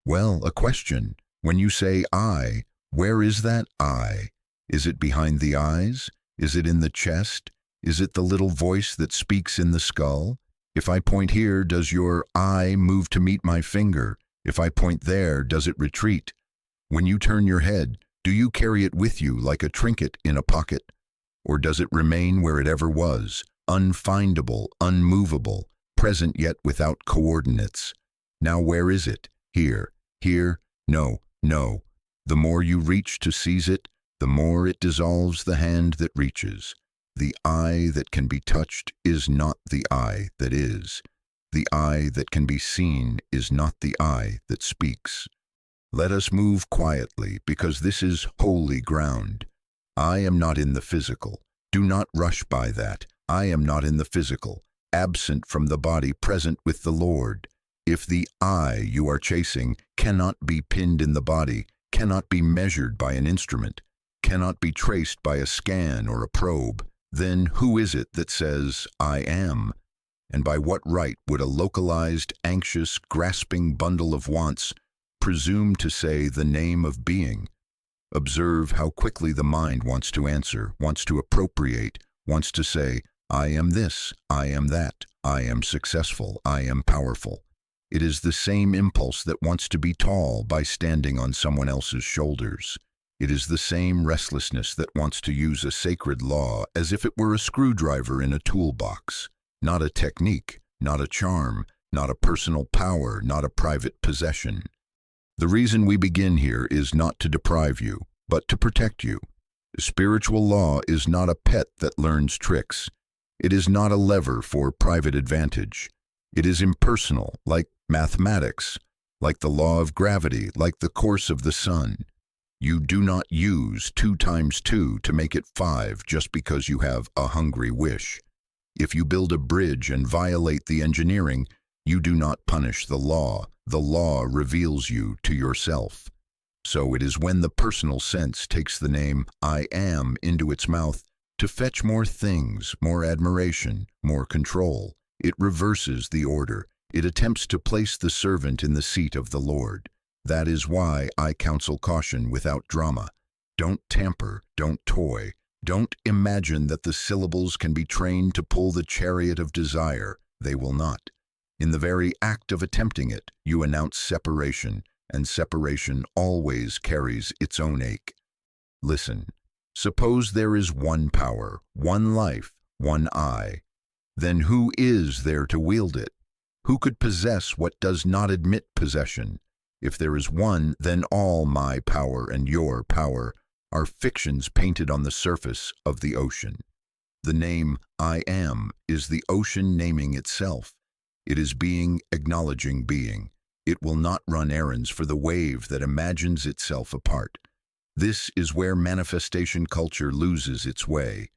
Well, a question. When you say I, where is that I? Is it behind the eyes? Is it in the chest? Is it the little voice that speaks in the skull? If I point here, does your I move to meet my finger? If I point there, does it retreat? When you turn your head, do you carry it with you like a trinket in a pocket? Or does it remain where it ever was, unfindable, unmovable, present yet without coordinates? Now where is it? Here, here, no, no. The more you reach to seize it, the more it dissolves the hand that reaches. The I that can be touched is not the I that is. The I that can be seen is not the I that speaks. Let us move quietly, because this is holy ground. I am not in the physical. Do not rush by that. I am not in the physical, absent from the body, present with the Lord. If the I you are chasing cannot be pinned in the body, cannot be measured by an instrument, cannot be traced by a scan or a probe, then who is it that says, I am? And by what right would a localized, anxious, grasping bundle of wants presume to say the name of being? Observe how quickly the mind wants to answer, wants to appropriate, wants to say, I am this, I am that, I am successful, I am powerful. It is the same impulse that wants to be tall by standing on someone else's shoulders. It is the same restlessness that wants to use a sacred law as if it were a screwdriver in a toolbox, not a technique, not a charm, not a personal power, not a private possession. The reason we begin here is not to deprive you, but to protect you. Spiritual law is not a pet that learns tricks. It is not a lever for private advantage. It is impersonal, like mathematics, like the law of gravity, like the course of the sun. You do not use 2 times 2 to make it 5 just because you have a hungry wish. If you build a bridge and violate the engineering, you do not punish the law. The law reveals you to yourself. So it is when the personal sense takes the name I am into its mouth to fetch more things, more admiration, more control. It reverses the order. It attempts to place the servant in the seat of the Lord. That is why I counsel caution without drama. Don't tamper, don't toy. Don't imagine that the syllables can be trained to pull the chariot of desire. They will not. In the very act of attempting it, you announce separation, and separation always carries its own ache. Listen, suppose there is one power, one life, one I. Then who is there to wield it? Who could possess what does not admit possession? If there is one, then all my power and your power are fictions painted on the surface of the ocean. The name I am is the ocean naming itself. It is being acknowledging being. It will not run errands for the wave that imagines itself apart. This is where manifestation culture loses its way.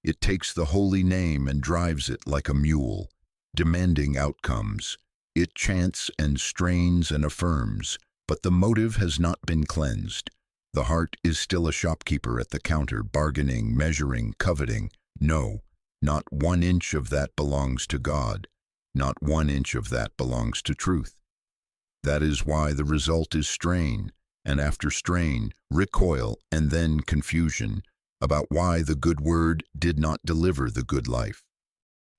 It takes the holy name and drives it like a mule, demanding outcomes. It chants and strains and affirms, but the motive has not been cleansed. The heart is still a shopkeeper at the counter, bargaining, measuring, coveting. No, not 1 inch of that belongs to God. Not 1 inch of that belongs to truth. That is why the result is strain, and after strain, recoil, and then confusion about why the good word did not deliver the good life.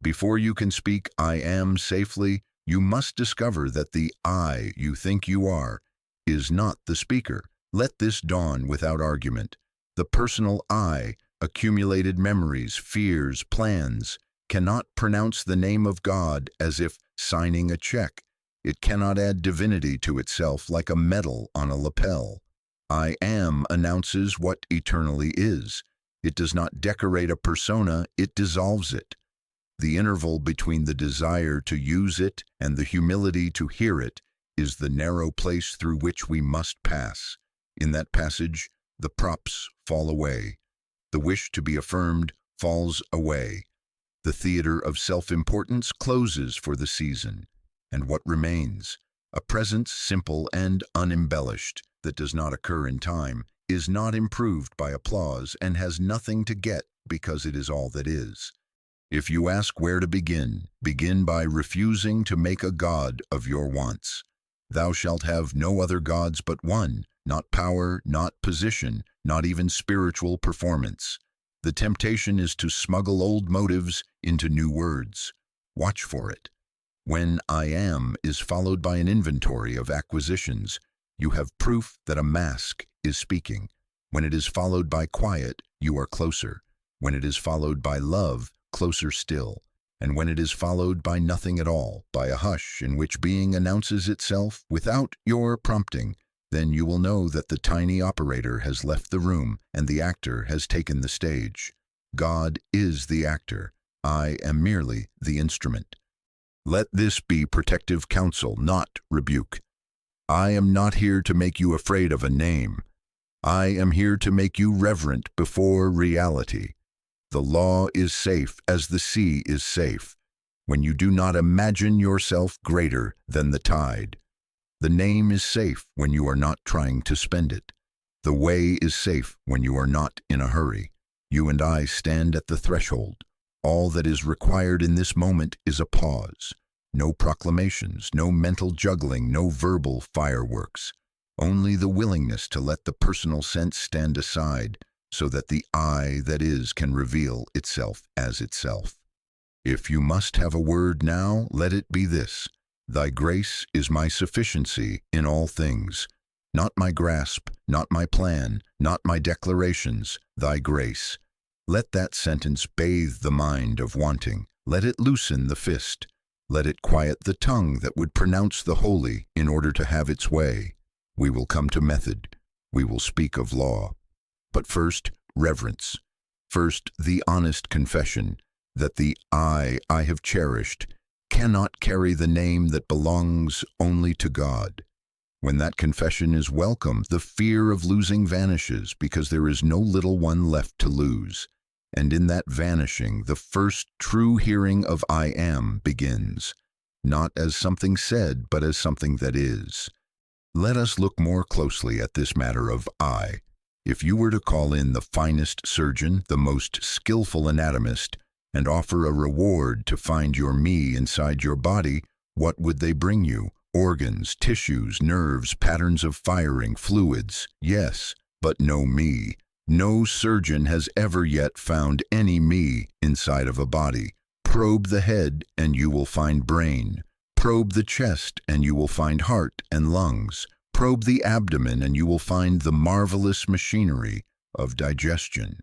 Before you can speak I am safely, you must discover that the I you think you are is not the speaker. Let this dawn without argument. The personal I, accumulated memories, fears, plans, cannot pronounce the name of God as if signing a check. It cannot add divinity to itself like a medal on a lapel. I am announces what eternally is. It does not decorate a persona, it dissolves it. The interval between the desire to use it and the humility to hear it is the narrow place through which we must pass. In that passage, the props fall away. The wish to be affirmed falls away. The theater of self-importance closes for the season. And what remains? A presence simple and unembellished that does not occur in time, is not improved by applause, and has nothing to get because it is all that is. If you ask where to begin, begin by refusing to make a god of your wants. Thou shalt have no other gods but one, not power, not position, not even spiritual performance. The temptation is to smuggle old motives into new words. Watch for it. When I am is followed by an inventory of acquisitions, you have proof that a mask is speaking. When it is followed by quiet, you are closer. When it is followed by love, closer still. And when it is followed by nothing at all, by a hush in which being announces itself without your prompting, then you will know that the tiny operator has left the room and the actor has taken the stage. God is the actor. I am merely the instrument. Let this be protective counsel, not rebuke. I am not here to make you afraid of a name. I am here to make you reverent before reality. The law is safe as the sea is safe, when you do not imagine yourself greater than the tide. The name is safe when you are not trying to spend it. The way is safe when you are not in a hurry. You and I stand at the threshold. All that is required in this moment is a pause. No proclamations, no mental juggling, no verbal fireworks. Only the willingness to let the personal sense stand aside so that the I that is can reveal itself as itself. If you must have a word now, let it be this: Thy grace is my sufficiency in all things. Not my grasp, not my plan, not my declarations, thy grace. Let that sentence bathe the mind of wanting. Let it loosen the fist. Let it quiet the tongue that would pronounce the holy in order to have its way. We will come to method. We will speak of law. But first, reverence. First, the honest confession that the I have cherished cannot carry the name that belongs only to God. When that confession is welcome, the fear of losing vanishes because there is no little one left to lose. And in that vanishing, the first true hearing of I am begins, not as something said, but as something that is. Let us look more closely at this matter of I. If you were to call in the finest surgeon, the most skillful anatomist, and offer a reward to find your me inside your body, what would they bring you? Organs, tissues, nerves, patterns of firing, fluids. Yes, but no me. No surgeon has ever yet found any me inside of a body. Probe the head and you will find brain. Probe the chest and you will find heart and lungs. Probe the abdomen and you will find the marvelous machinery of digestion.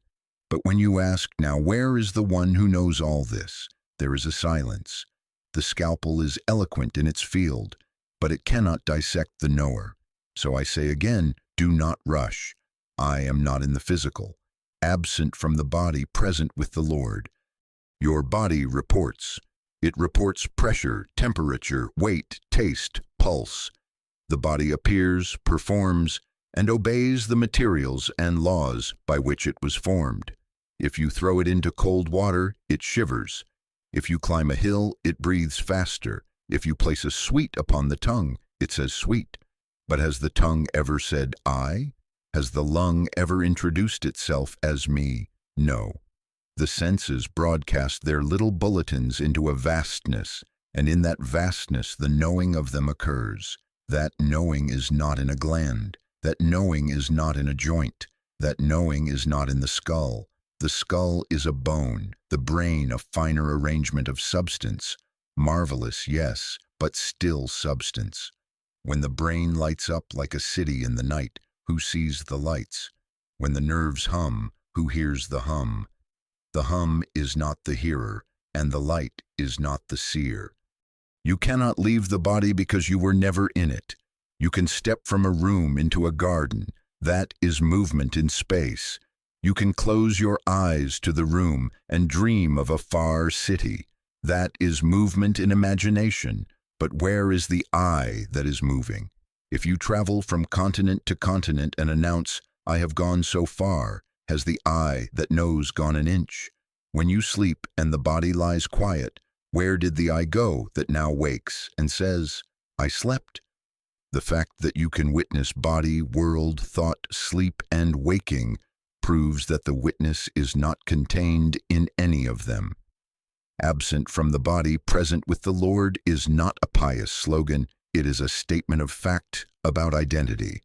But when you ask, now where is the one who knows all this? There is a silence. The scalpel is eloquent in its field, but it cannot dissect the knower. So I say again, do not rush. I am not in the physical, absent from the body, present with the Lord. Your body reports. It reports pressure, temperature, weight, taste, pulse. The body appears, performs, and obeys the materials and laws by which it was formed. If you throw it into cold water, it shivers. If you climb a hill, it breathes faster. If you place a sweet upon the tongue, it says sweet. But has the tongue ever said I? Has the lung ever introduced itself as me? No. The senses broadcast their little bulletins into a vastness, and in that vastness the knowing of them occurs. That knowing is not in a gland. That knowing is not in a joint. That knowing is not in the skull. The skull is a bone, the brain a finer arrangement of substance. Marvelous, yes, but still substance. When the brain lights up like a city in the night, who sees the lights? When the nerves hum, who hears the hum? The hum is not the hearer, and the light is not the seer. You cannot leave the body because you were never in it. You can step from a room into a garden. That is movement in space. You can close your eyes to the room and dream of a far city. That is movement in imagination. But where is the I that is moving? If you travel from continent to continent and announce, I have gone so far, has the I that knows gone an inch? When you sleep and the body lies quiet, where did the I go that now wakes and says, I slept? The fact that you can witness body, world, thought, sleep, and waking proves that the witness is not contained in any of them. Absent from the body, present with the Lord is not a pious slogan, It is a statement of fact about identity.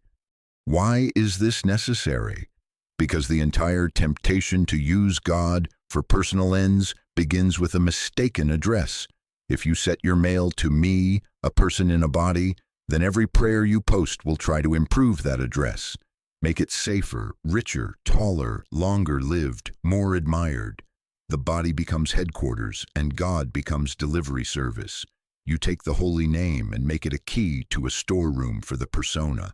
Why is this necessary? Because the entire temptation to use God for personal ends begins with a mistaken address. If you set your mail to me, a person in a body, then every prayer you post will try to improve that address. Make it safer, richer, taller, longer lived, more admired. The body becomes headquarters and God becomes delivery service. You take the holy name and make it a key to a storeroom for the persona.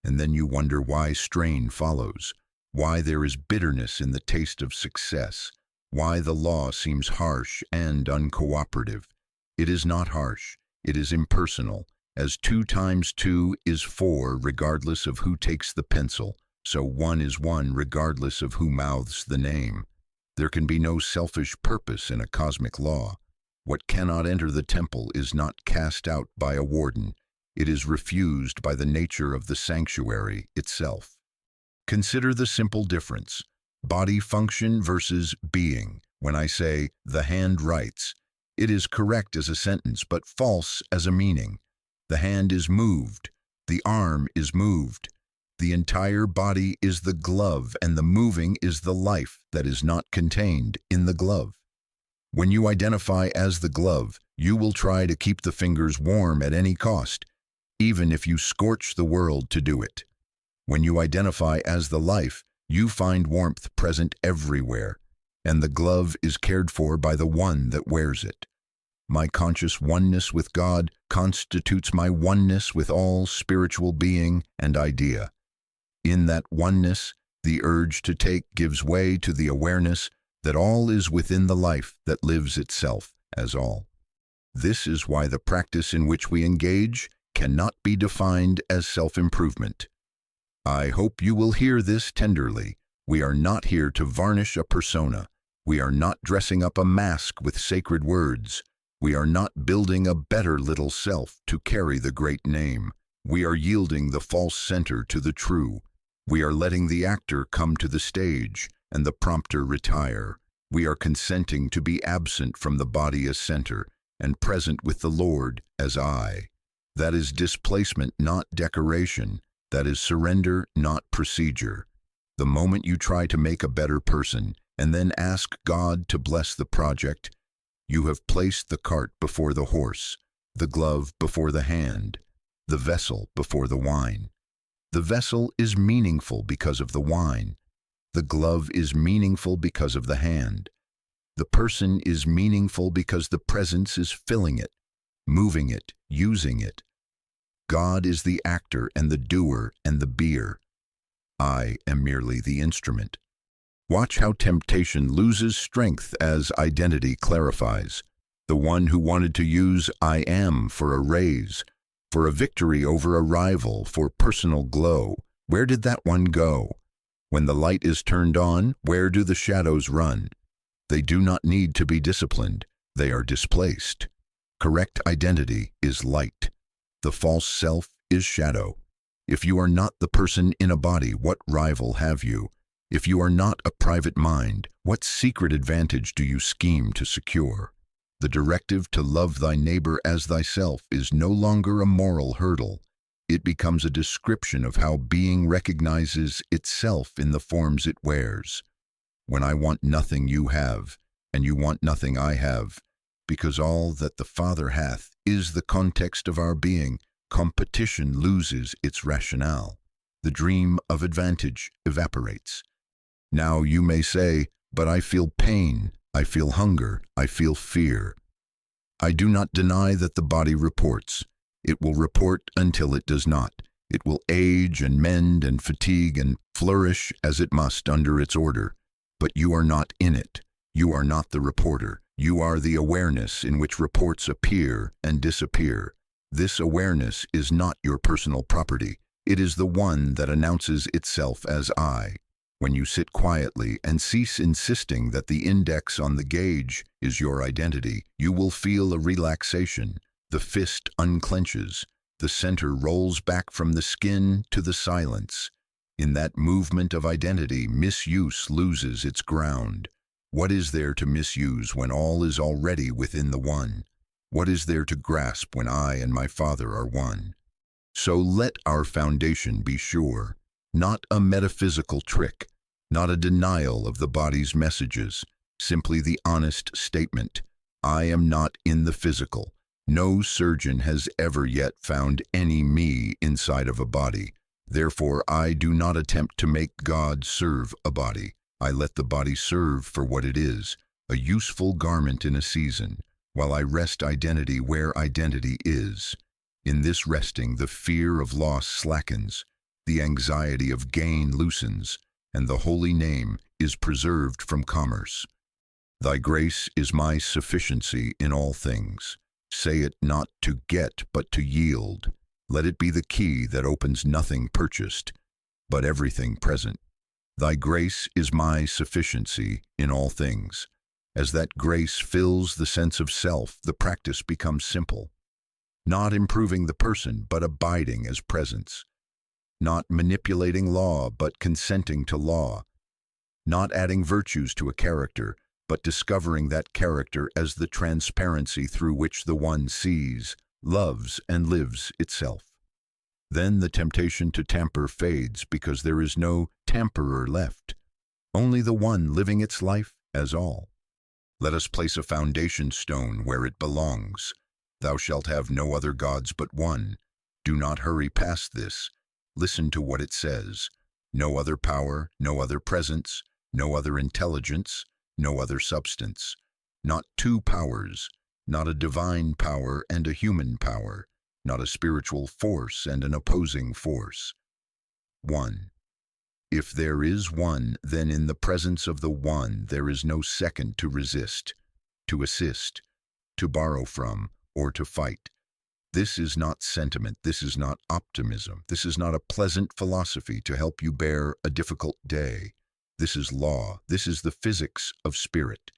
And then you wonder why strain follows, why there is bitterness in the taste of success, why the law seems harsh and uncooperative. It is not harsh, it is impersonal, as 2 times 2 is 4 regardless of who takes the pencil, so 1 is 1 regardless of who mouths the name. There can be no selfish purpose in a cosmic law. What cannot enter the temple is not cast out by a warden. It is refused by the nature of the sanctuary itself. Consider the simple difference. Body function versus being. When I say, the hand writes, it is correct as a sentence, but false as a meaning. The hand is moved. The arm is moved. The entire body is the glove, and the moving is the life that is not contained in the glove. When you identify as the glove, you will try to keep the fingers warm at any cost, even if you scorch the world to do it. When you identify as the life, you find warmth present everywhere, and the glove is cared for by the one that wears it. My conscious oneness with God constitutes my oneness with all spiritual being and idea. In that oneness, the urge to take gives way to the awareness that all is within the life that lives itself as all. This is why the practice in which we engage cannot be defined as self-improvement. I hope you will hear this tenderly. We are not here to varnish a persona. We are not dressing up a mask with sacred words. We are not building a better little self to carry the great name. We are yielding the false center to the true. We are letting the actor come to the stage and the prompter retire. We are consenting to be absent from the body as center and present with the Lord as I. That is displacement, not decoration. That is surrender, not procedure. The moment you try to make a better person and then ask God to bless the project, you have placed the cart before the horse, the glove before the hand, the vessel before the wine. The vessel is meaningful because of the wine. The glove is meaningful because of the hand. The person is meaningful because the presence is filling it, moving it, using it. God is the actor and the doer and the beer. I am merely the instrument. Watch how temptation loses strength as identity clarifies. The one who wanted to use I am for a raise, for a victory over a rival, for personal glow, where did that one go? When the light is turned on, where do the shadows run? They do not need to be disciplined. They are displaced. Correct identity is light. The false self is shadow. If you are not the person in a body, what rival have you? If you are not a private mind, what secret advantage do you scheme to secure? The directive to love thy neighbor as thyself is no longer a moral hurdle. It becomes a description of how being recognizes itself in the forms it wears. When I want nothing you have, and you want nothing I have, because all that the Father hath is the context of our being, competition loses its rationale. The dream of advantage evaporates. Now you may say, but I feel pain, I feel hunger, I feel fear. I do not deny that the body reports. It will report until it does not. It will age and mend and fatigue and flourish as it must under its order. But you are not in it. You are not the reporter. You are the awareness in which reports appear and disappear. This awareness is not your personal property. It is the one that announces itself as I. When you sit quietly and cease insisting that the index on the gauge is your identity, you will feel a relaxation. The fist unclenches. The center rolls back from the skin to the silence. In that movement of identity, misuse loses its ground. What is there to misuse when all is already within the one? What is there to grasp when I and my Father are one? So let our foundation be sure, not a metaphysical trick, not a denial of the body's messages, simply the honest statement, I am not in the physical. No surgeon has ever yet found any me inside of a body. Therefore, I do not attempt to make God serve a body. I let the body serve for what it is, a useful garment in a season, while I rest identity where identity is. In this resting, the fear of loss slackens, the anxiety of gain loosens, and the holy name is preserved from commerce. Thy grace is my sufficiency in all things. Say it not to get, but to yield. Let it be the key that opens nothing purchased, but everything present. Thy grace is my sufficiency in all things. As that grace fills the sense of self, the practice becomes simple. Not improving the person, but abiding as presence. Not manipulating law, but consenting to law. Not adding virtues to a character, but discovering that character as the transparency through which the one sees, loves, and lives itself. Then the temptation to tamper fades because there is no tamperer left, only the one living its life as all. Let us place a foundation stone where it belongs. Thou shalt have no other gods but one. Do not hurry past this. Listen to what it says. No other power, no other presence, no other intelligence, no other substance. Not two powers, not a divine power and a human power, not a spiritual force and an opposing force. One. If there is one, then in the presence of the one there is no second to resist, to assist, to borrow from, or to fight. This is not sentiment, this is not optimism, this is not a pleasant philosophy to help you bear a difficult day. This is law, this is the physics of spirit.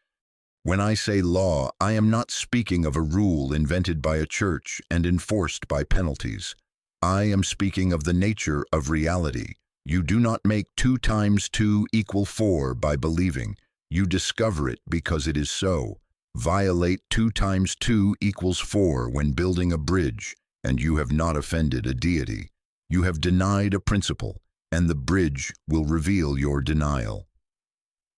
When I say law, I am not speaking of a rule invented by a church and enforced by penalties. I am speaking of the nature of reality. You do not make 2 times 2 equal 4 by believing. You discover it because it is so. Violate 2 times 2 equals 4 when building a bridge, and you have not offended a deity. You have denied a principle, and the bridge will reveal your denial.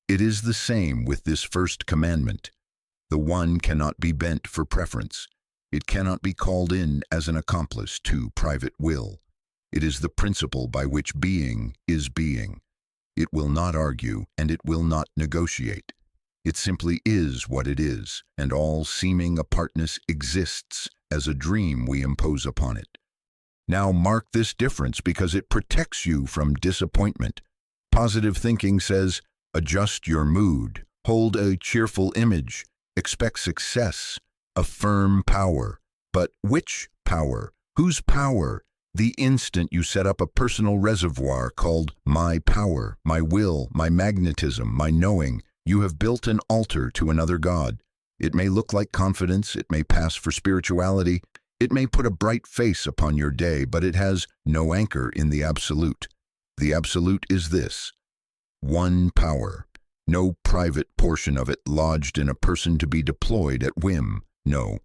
It is the same with this first commandment. The one cannot be bent for preference. It cannot be called in as an accomplice to private will. It is the principle by which being is being. It will not argue, and it will not negotiate. It simply is what it is, and all seeming apartness exists as a dream we impose upon it. Now mark this difference because it protects you from disappointment. Positive thinking says, adjust your mood, hold a cheerful image, expect success, affirm power. But which power? Whose power? The instant you set up a personal reservoir called my power, my will, my magnetism, my knowing, you have built an altar to another god. It may look like confidence, it may pass for spirituality, it may put a bright face upon your day, but it has no anchor in the absolute. The absolute is this: one power, no private portion of it lodged in a person to be deployed at whim. No,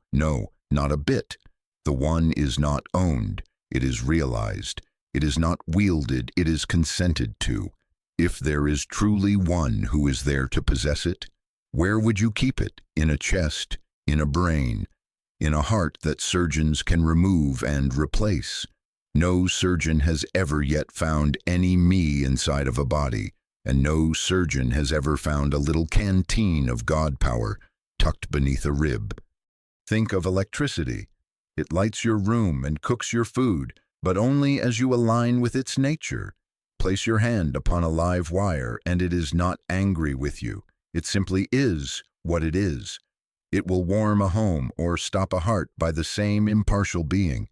not a bit. The one is not owned. It is realized. It is not wielded. It is consented to. If there is truly one who is there to possess it, where would you keep it? In a chest, in a brain, in a heart that surgeons can remove and replace. No surgeon has ever yet found any me inside of a body, and no surgeon has ever found a little canteen of God power tucked beneath a rib. Think of electricity. It lights your room and cooks your food, but only as you align with its nature. Place your hand upon a live wire, and it is not angry with you. It simply is what it is. It will warm a home or stop a heart by the same impartial being.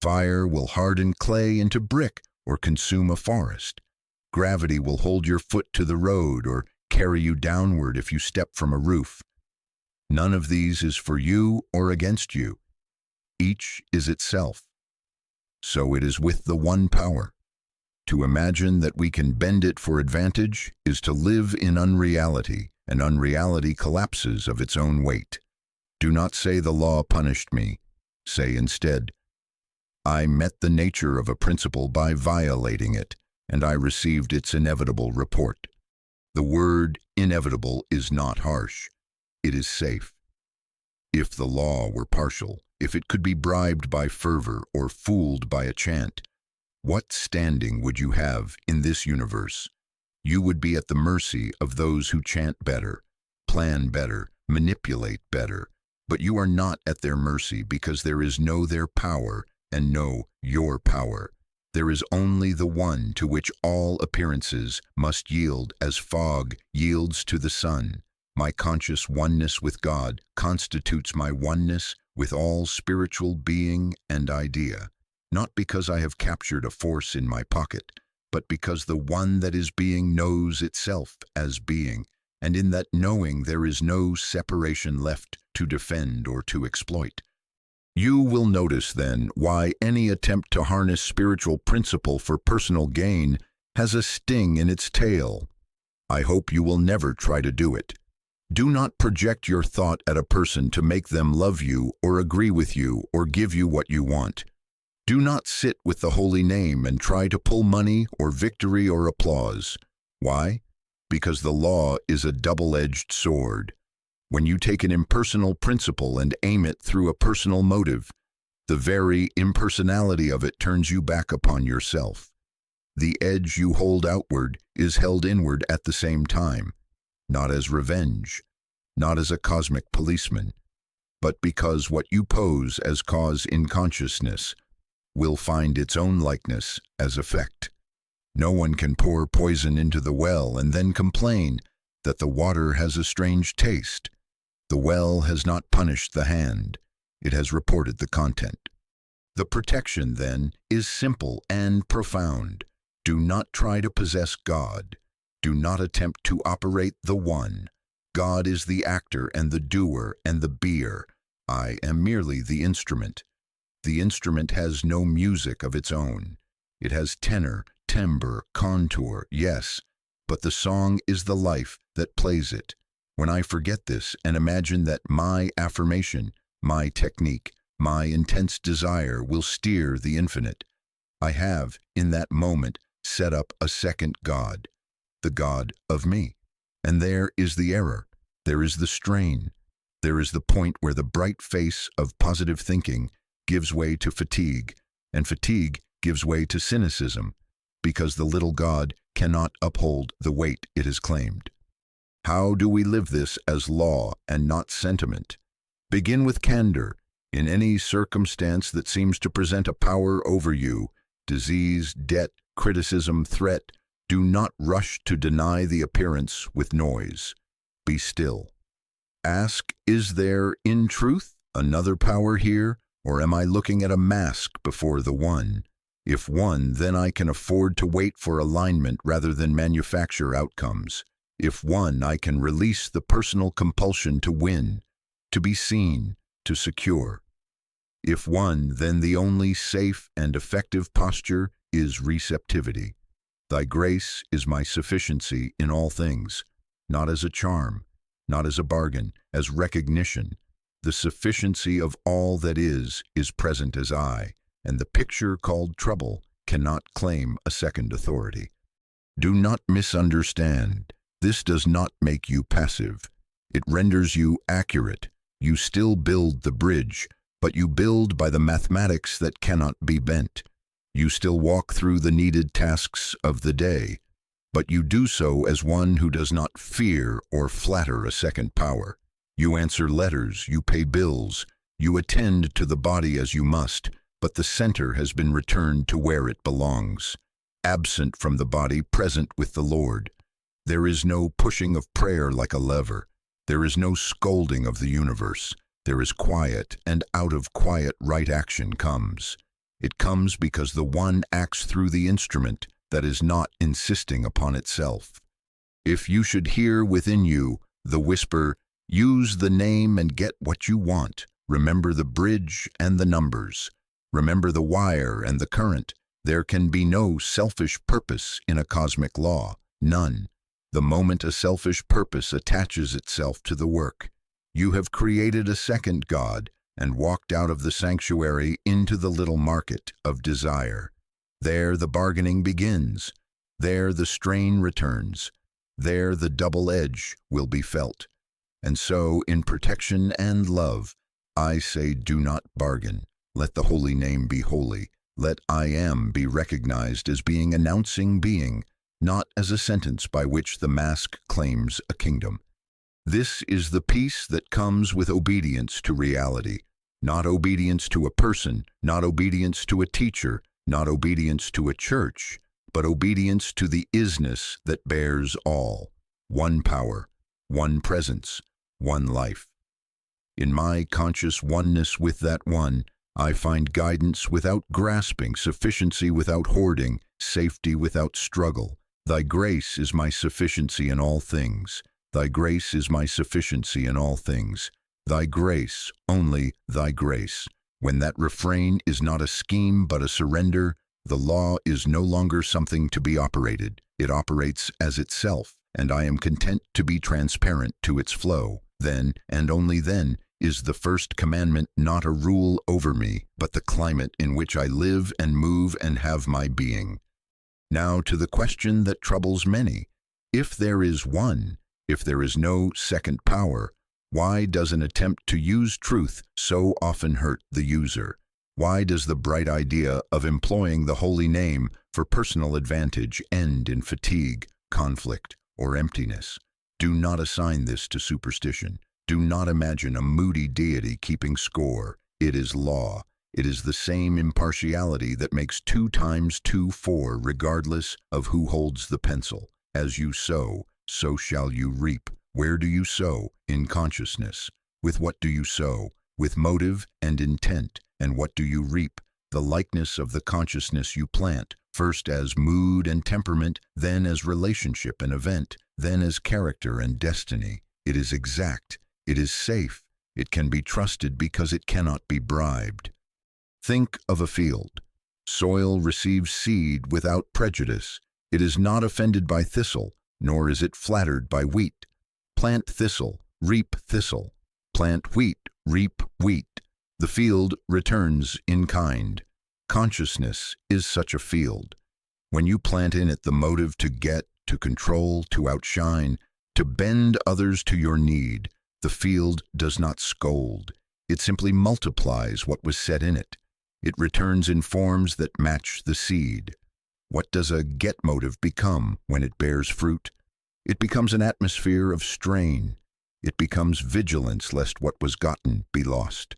Fire will harden clay into brick or consume a forest. Gravity will hold your foot to the road or carry you downward if you step from a roof. None of these is for you or against you. Each is itself. So it is with the one power. To imagine that we can bend it for advantage is to live in unreality, and unreality collapses of its own weight. Do not say the law punished me. Say instead, I met the nature of a principle by violating it, and I received its inevitable report. The word inevitable is not harsh. It is safe. If the law were partial, if it could be bribed by fervor or fooled by a chant, what standing would you have in this universe? You would be at the mercy of those who chant better, plan better, manipulate better, but you are not at their mercy because there is no their power and no your power. There is only the one to which all appearances must yield as fog yields to the sun. My conscious oneness with God constitutes my oneness with all spiritual being and idea, not because I have captured a force in my pocket, but because the one that is being knows itself as being, and in that knowing there is no separation left to defend or to exploit. You will notice then why any attempt to harness spiritual principle for personal gain has a sting in its tail. I hope you will never try to do it. Do not project your thought at a person to make them love you or agree with you or give you what you want. Do not sit with the holy name and try to pull money or victory or applause. Why? Because the law is a double-edged sword. When you take an impersonal principle and aim it through a personal motive, the very impersonality of it turns you back upon yourself. The edge you hold outward is held inward at the same time, not as revenge, not as a cosmic policeman, but because what you pose as cause in consciousness will find its own likeness as effect. No one can pour poison into the well and then complain that the water has a strange taste. The well has not punished the hand. It has reported the content. The protection, then, is simple and profound. Do not try to possess God. Do not attempt to operate the one. God is the actor and the doer and the beer. I am merely the instrument. The instrument has no music of its own. It has tenor, timbre, contour, yes, but the song is the life that plays it. When I forget this and imagine that my affirmation, my technique, my intense desire will steer the infinite, I have, in that moment, set up a second God, the God of me. And there is the error. There is the strain. There is the point where the bright face of positive thinking gives way to fatigue, and fatigue gives way to cynicism, because the little God cannot uphold the weight it has claimed. How do we live this as law and not sentiment? Begin with candor. In any circumstance that seems to present a power over you, disease, debt, criticism, threat, do not rush to deny the appearance with noise. Be still. Ask, is there, in truth, another power here, or am I looking at a mask before the one? If one, then I can afford to wait for alignment rather than manufacture outcomes. If one, I can release the personal compulsion to win, to be seen, to secure. If one, then the only safe and effective posture is receptivity. Thy grace is my sufficiency in all things, not as a charm, not as a bargain, as recognition. The sufficiency of all that is present as I, and the picture called trouble cannot claim a second authority. Do not misunderstand. This does not make you passive. It renders you accurate. You still build the bridge, but you build by the mathematics that cannot be bent. You still walk through the needed tasks of the day, but you do so as one who does not fear or flatter a second power. You answer letters, you pay bills, you attend to the body as you must, but the center has been returned to where it belongs. Absent from the body, present with the Lord. There is no pushing of prayer like a lever. There is no scolding of the universe. There is quiet, and out of quiet right action comes. It comes because the one acts through the instrument that is not insisting upon itself. If you should hear within you the whisper, use the name and get what you want, remember the bridge and the numbers, remember the wire and the current, there can be no selfish purpose in a cosmic law, none. The moment a selfish purpose attaches itself to the work, You have created a second God and walked out of the sanctuary into the little market of desire. There the bargaining begins. There the strain returns. There the double edge will be felt. And so, in protection and love, I say do not bargain. Let the holy name be holy. Let I am be recognized as being announcing being, not as a sentence by which the mask claims a kingdom. This is the peace that comes with obedience to reality, not obedience to a person, not obedience to a teacher, not obedience to a church, but obedience to the isness that bears all, one power, one presence, one life. In my conscious oneness with that one, I find guidance without grasping, sufficiency without hoarding, safety without struggle. Thy grace is my sufficiency in all things. Thy grace is my sufficiency in all things. Thy grace, only thy grace. When that refrain is not a scheme but a surrender, the law is no longer something to be operated. It operates as itself, and I am content to be transparent to its flow. Then, and only then, is the first commandment not a rule over me, but the climate in which I live and move and have my being. Now to the question that troubles many. If there is one, if there is no second power, why does an attempt to use truth so often hurt the user? Why does the bright idea of employing the holy name for personal advantage end in fatigue, conflict, or emptiness? Do not assign this to superstition. Do not imagine a moody deity keeping score. It is law. It is the same impartiality that makes 2 times 2 4, regardless of who holds the pencil. As you sow, so shall you reap. Where do you sow? In consciousness. With what do you sow? With motive and intent. And what do you reap? The likeness of the consciousness you plant, first as mood and temperament, then as relationship and event, then as character and destiny. It is exact. It is safe. It can be trusted because it cannot be bribed. Think of a field. Soil receives seed without prejudice. It is not offended by thistle, nor is it flattered by wheat. Plant thistle, reap thistle. Plant wheat, reap wheat. The field returns in kind. Consciousness is such a field. When you plant in it the motive to get, to control, to outshine, to bend others to your need, the field does not scold. It simply multiplies what was set in it. It returns in forms that match the seed. What does a get motive become when it bears fruit? It becomes an atmosphere of strain. It becomes vigilance lest what was gotten be lost.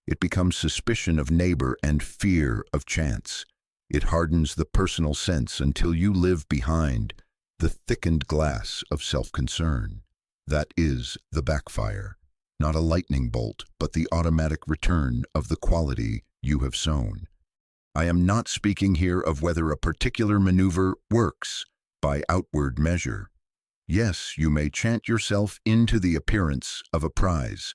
It becomes suspicion of neighbor and fear of chance. It hardens the personal sense until you live behind the thickened glass of self-concern. That is the backfire, not a lightning bolt, but the automatic return of the quality you have sown. I am not speaking here of whether a particular maneuver works by outward measure. Yes, you may chant yourself into the appearance of a prize.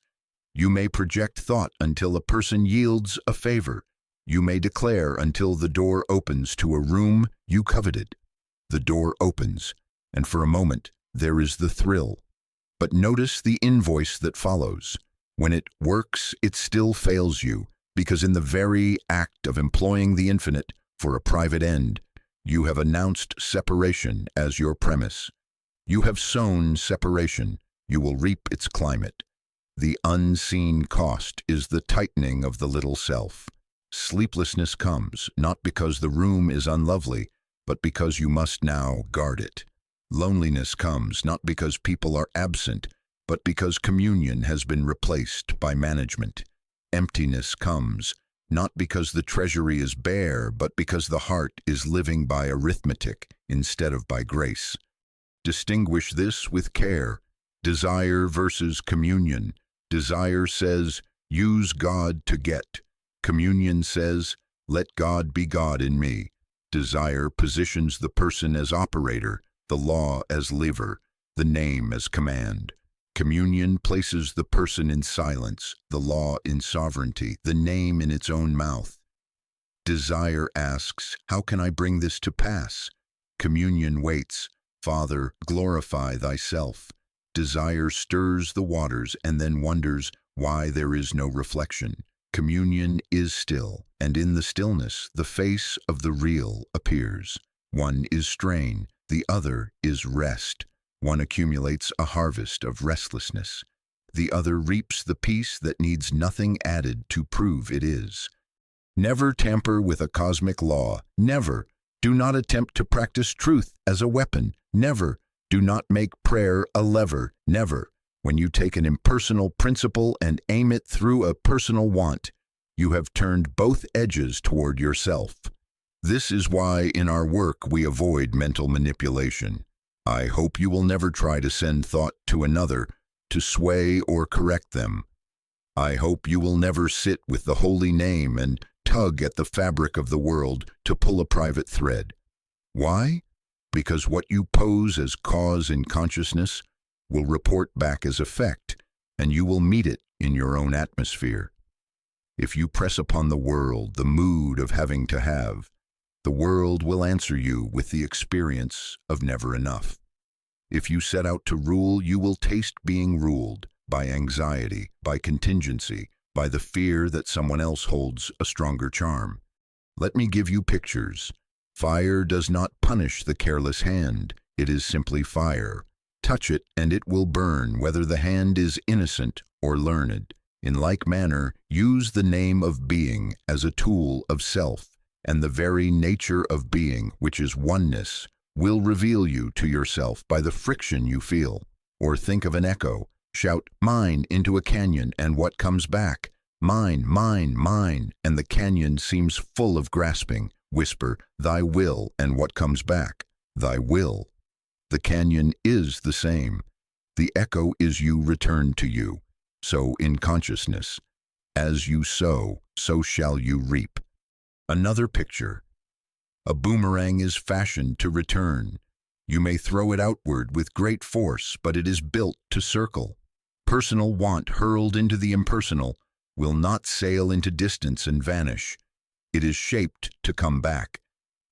You may project thought until a person yields a favor. You may declare until the door opens to a room you coveted. The door opens, and for a moment there is the thrill. But notice the invoice that follows. When it works, it still fails you, because in the very act of employing the infinite for a private end, you have announced separation as your premise. You have sown separation. You will reap its climate. The unseen cost is the tightening of the little self. Sleeplessness comes, not because the room is unlovely, but because you must now guard it. Loneliness comes, not because people are absent, but because communion has been replaced by management. Emptiness comes, not because the treasury is bare, but because the heart is living by arithmetic instead of by grace. Distinguish this with care. Desire versus communion. Desire says, use God to get. Communion says, let God be God in me. Desire positions the person as operator, the law as lever, the name as command. Communion places the person in silence, the law in sovereignty, the name in its own mouth. Desire asks, how can I bring this to pass? Communion waits, Father, glorify thyself. Desire stirs the waters and then wonders why there is no reflection. Communion is still, and in the stillness the face of the real appears. One is strain, the other is rest. One accumulates a harvest of restlessness. The other reaps the peace that needs nothing added to prove it is. Never tamper with a cosmic law. Never. Do not attempt to practice truth as a weapon. Never. Do not make prayer a lever. Never. When you take an impersonal principle and aim it through a personal want, you have turned both edges toward yourself. This is why in our work we avoid mental manipulation. I hope you will never try to send thought to another to sway or correct them. I hope you will never sit with the holy name and tug at the fabric of the world to pull a private thread. Why? Because what you pose as cause in consciousness will report back as effect, and you will meet it in your own atmosphere. If you press upon the world the mood of having to have, the world will answer you with the experience of never enough. If you set out to rule, you will taste being ruled by anxiety, by contingency, by the fear that someone else holds a stronger charm. Let me give you pictures. Fire does not punish the careless hand. It is simply fire. Touch it and it will burn, whether the hand is innocent or learned. In like manner, use the name of being as a tool of self, and the very nature of being, which is oneness, will reveal you to yourself by the friction you feel. Or think of an echo. Shout, "Mine," into a canyon, and what comes back? Mine, mine, mine, and the canyon seems full of grasping. Whisper, "Thy will," and what comes back? Thy will. The canyon is the same. The echo is you returned to you. So in consciousness, as you sow, so shall you reap. Another picture. A boomerang is fashioned to return. You may throw it outward with great force, but it is built to circle. Personal want hurled into the impersonal will not sail into distance and vanish. It is shaped to come back.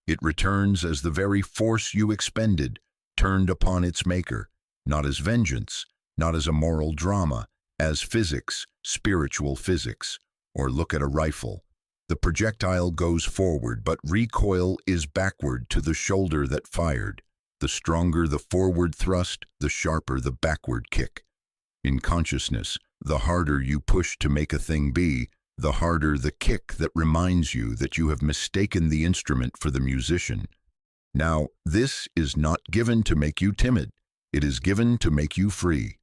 It returns as the very force you expended, turned upon its maker, not as vengeance, not as a moral drama, as physics, spiritual physics. Or look at a rifle. The projectile goes forward, but recoil is backward to the shoulder that fired. The stronger the forward thrust, the sharper the backward kick. In consciousness, the harder you push to make a thing be, the harder the kick that reminds you that you have mistaken the instrument for the musician. Now, this is not given to make you timid. It is given to make you free.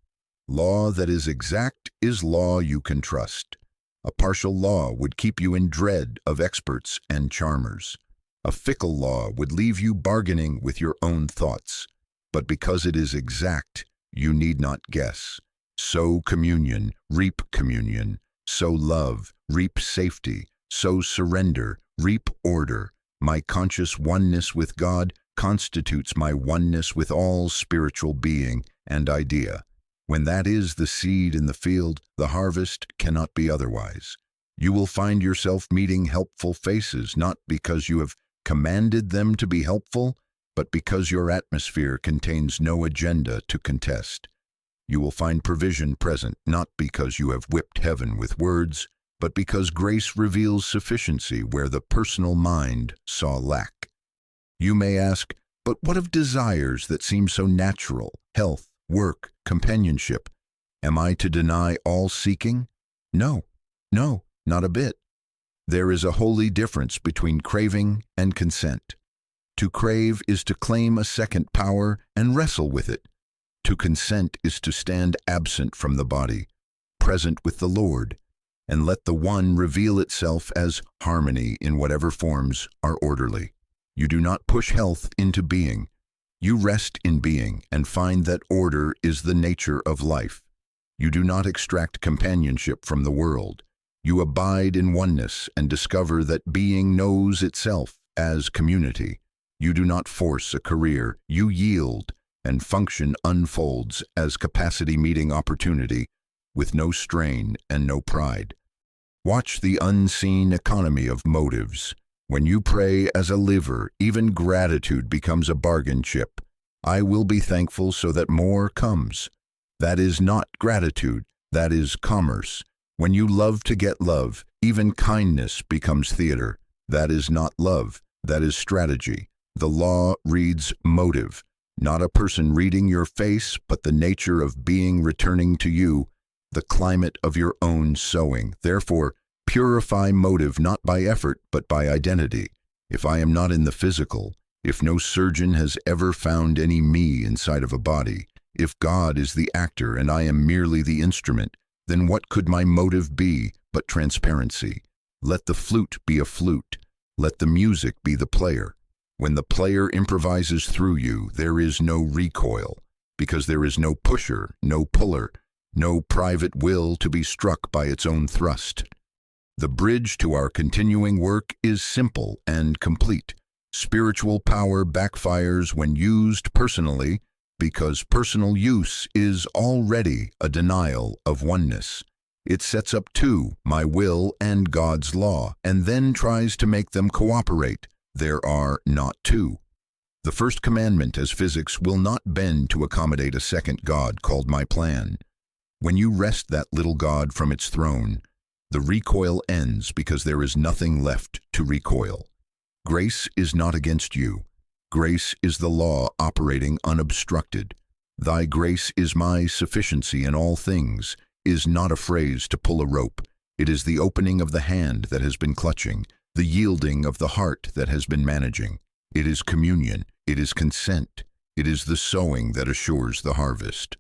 Law that is exact is law you can trust. A partial law would keep you in dread of experts and charmers. A fickle law would leave you bargaining with your own thoughts. But because it is exact, you need not guess. Sow communion, reap communion. Sow love, reap safety. Sow surrender, reap order. My conscious oneness with God constitutes my oneness with all spiritual being and idea. When that is the seed in the field, the harvest cannot be otherwise. You will find yourself meeting helpful faces, not because you have commanded them to be helpful, but because your atmosphere contains no agenda to contest. You will find provision present, not because you have whipped heaven with words, but because grace reveals sufficiency where the personal mind saw lack. You may ask, but what of desires that seem so natural? Health, work, companionship. Am I to deny all seeking? No, not a bit. There is a holy difference between craving and consent. To crave is to claim a second power and wrestle with it. To consent is to stand absent from the body, present with the Lord, and let the one reveal itself as harmony in whatever forms are orderly. You do not push health into being. You rest in being and find that order is the nature of life. You do not extract companionship from the world. You abide in oneness and discover that being knows itself as community. You do not force a career. You yield, and function unfolds as capacity meeting opportunity with no strain and no pride. Watch the unseen economy of motives. When you pray as a liver, even gratitude becomes a bargain chip. I will be thankful so that more comes. That is not gratitude, that is commerce. When you love to get love, even kindness becomes theater. That is not love, that is strategy. The law reads motive, not a person reading your face, but the nature of being returning to you, the climate of your own sowing. Therefore, purify motive not by effort, but by identity. If I am not in the physical, if no surgeon has ever found any me inside of a body, if God is the actor and I am merely the instrument, then what could my motive be but transparency? Let the flute be a flute. Let the music be the player. When the player improvises through you, there is no recoil, because there is no pusher, no puller, no private will to be struck by its own thrust. The bridge to our continuing work is simple and complete. Spiritual power backfires when used personally, because personal use is already a denial of oneness. It sets up two, my will and God's law, and then tries to make them cooperate. There are not two. The first commandment as physics will not bend to accommodate a second God called my plan. When you wrest that little God from its throne, the recoil ends because there is nothing left to recoil. Grace is not against you. Grace is the law operating unobstructed. Thy grace is my sufficiency in all things is not a phrase to pull a rope. It is the opening of the hand that has been clutching, the yielding of the heart that has been managing. It is communion. It is consent. It is the sowing that assures the harvest.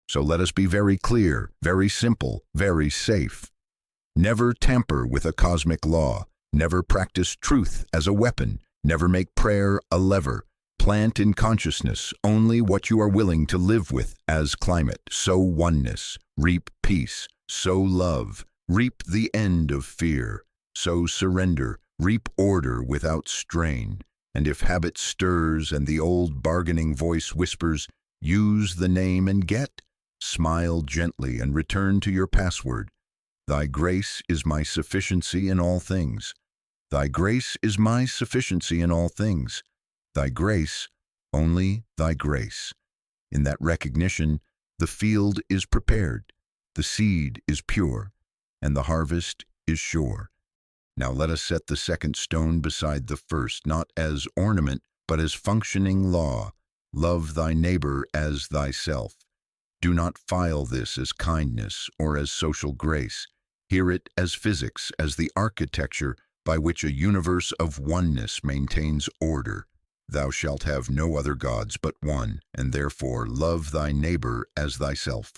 So let us be very clear, very simple, very safe. Never tamper with a cosmic law. Never practice truth as a weapon. Never make prayer a lever. Plant in consciousness only what you are willing to live with as climate. Sow oneness. Reap peace. Sow love. Reap the end of fear. Sow surrender. Reap order without strain. And if habit stirs and the old bargaining voice whispers, use the name and get, smile gently and return to your password. Thy grace is my sufficiency in all things. Thy grace is my sufficiency in all things. Thy grace, only thy grace. In that recognition, the field is prepared, the seed is pure, and the harvest is sure. Now let us set the second stone beside the first, not as ornament, but as functioning law. Love thy neighbor as thyself. Do not file this as kindness or as social grace. Hear it as physics, as the architecture by which a universe of oneness maintains order. Thou shalt have no other gods but one, and therefore love thy neighbor as thyself.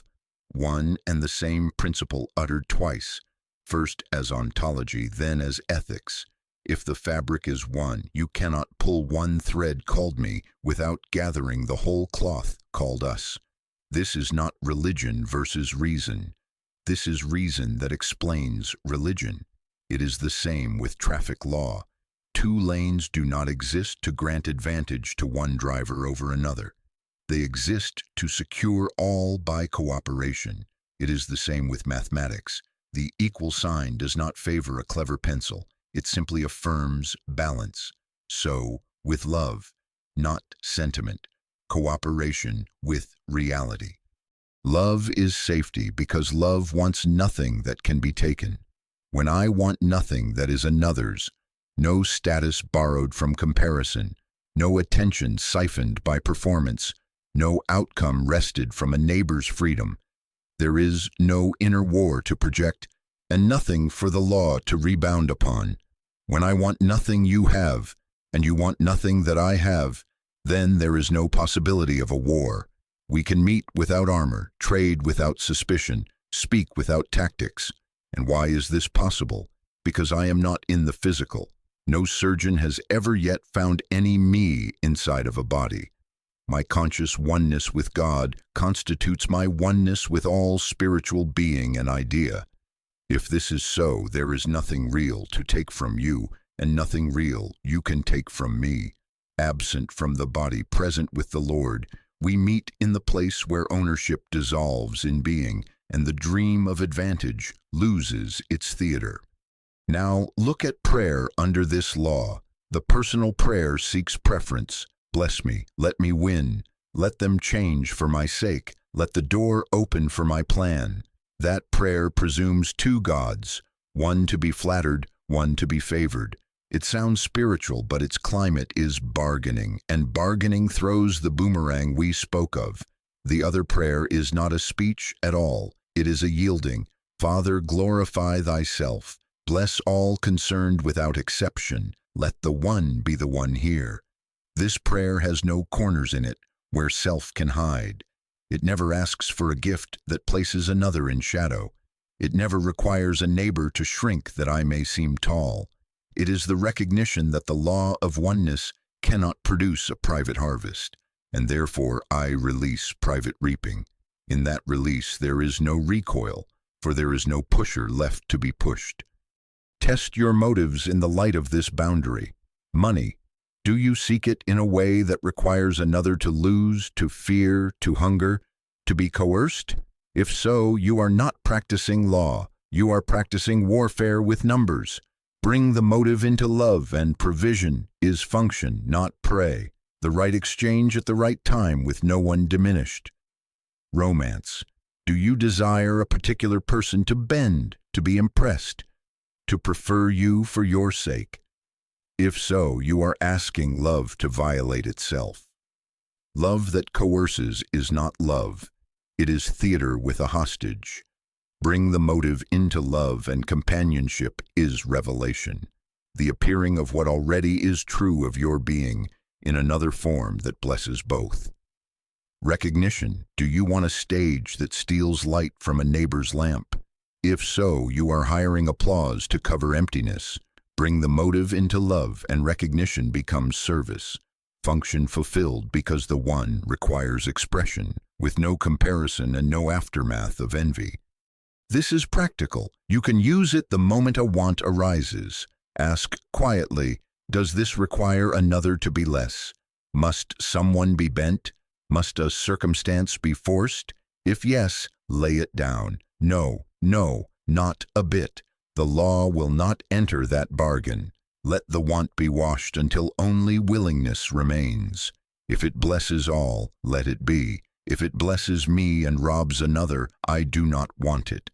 One and the same principle uttered twice, first as ontology, then as ethics. If the fabric is one, you cannot pull one thread called me without gathering the whole cloth called us. This is not religion versus reason. This is reason that explains religion. It is the same with traffic law. Two lanes do not exist to grant advantage to one driver over another. They exist to secure all by cooperation. It is the same with mathematics. The equal sign does not favor a clever pencil. It simply affirms balance. So, with love, not sentiment, cooperation with reality. Love is safety because love wants nothing that can be taken. When I want nothing that is another's, no status borrowed from comparison, no attention siphoned by performance, no outcome wrested from a neighbor's freedom. There is no inner war to project, and nothing for the law to rebound upon. When I want nothing you have, and you want nothing that I have, then there is no possibility of a war. We can meet without armor, trade without suspicion, speak without tactics. And why is this possible? Because I am not in the physical. No surgeon has ever yet found any me inside of a body. My conscious oneness with God constitutes my oneness with all spiritual being and idea. If this is so, there is nothing real to take from you, and nothing real you can take from me. Absent from the body, present with the Lord, we meet in the place where ownership dissolves in being, and the dream of advantage loses its theater. Now look at prayer under this law. The personal prayer seeks preference. Bless me, let me win. Let them change for my sake. Let the door open for my plan. That prayer presumes two gods, one to be flattered, one to be favored. It sounds spiritual, but its climate is bargaining, and bargaining throws the boomerang we spoke of. The other prayer is not a speech at all. It is a yielding. Father, glorify thyself. Bless all concerned without exception. Let the one be the one here. This prayer has no corners in it where self can hide. It never asks for a gift that places another in shadow. It never requires a neighbor to shrink that I may seem tall. It is the recognition that the law of oneness cannot produce a private harvest, and therefore I release private reaping. In that release there is no recoil, for there is no pusher left to be pushed. Test your motives in the light of this boundary. Money. Do you seek it in a way that requires another to lose, to fear, to hunger, to be coerced? If so, you are not practicing law. You are practicing warfare with numbers. Bring the motive into love, and provision is function, not prey. The right exchange at the right time with no one diminished. Romance. Do you desire a particular person to bend, to be impressed, to prefer you for your sake? If so, you are asking love to violate itself. Love that coerces is not love. It is theater with a hostage. Bring the motive into love, and companionship is revelation, the appearing of what already is true of your being in another form that blesses both. Recognition. Do you want a stage that steals light from a neighbor's lamp? If so, you are hiring applause to cover emptiness. Bring the motive into love, and recognition becomes service. Function fulfilled because the one requires expression, with no comparison and no aftermath of envy. This is practical. You can use it the moment a want arises. Ask quietly, does this require another to be less? Must someone be bent? Must a circumstance be forced? If yes, lay it down. No, no, not a bit. The law will not enter that bargain. Let the want be washed until only willingness remains. If it blesses all, let it be. If it blesses me and robs another, I do not want it.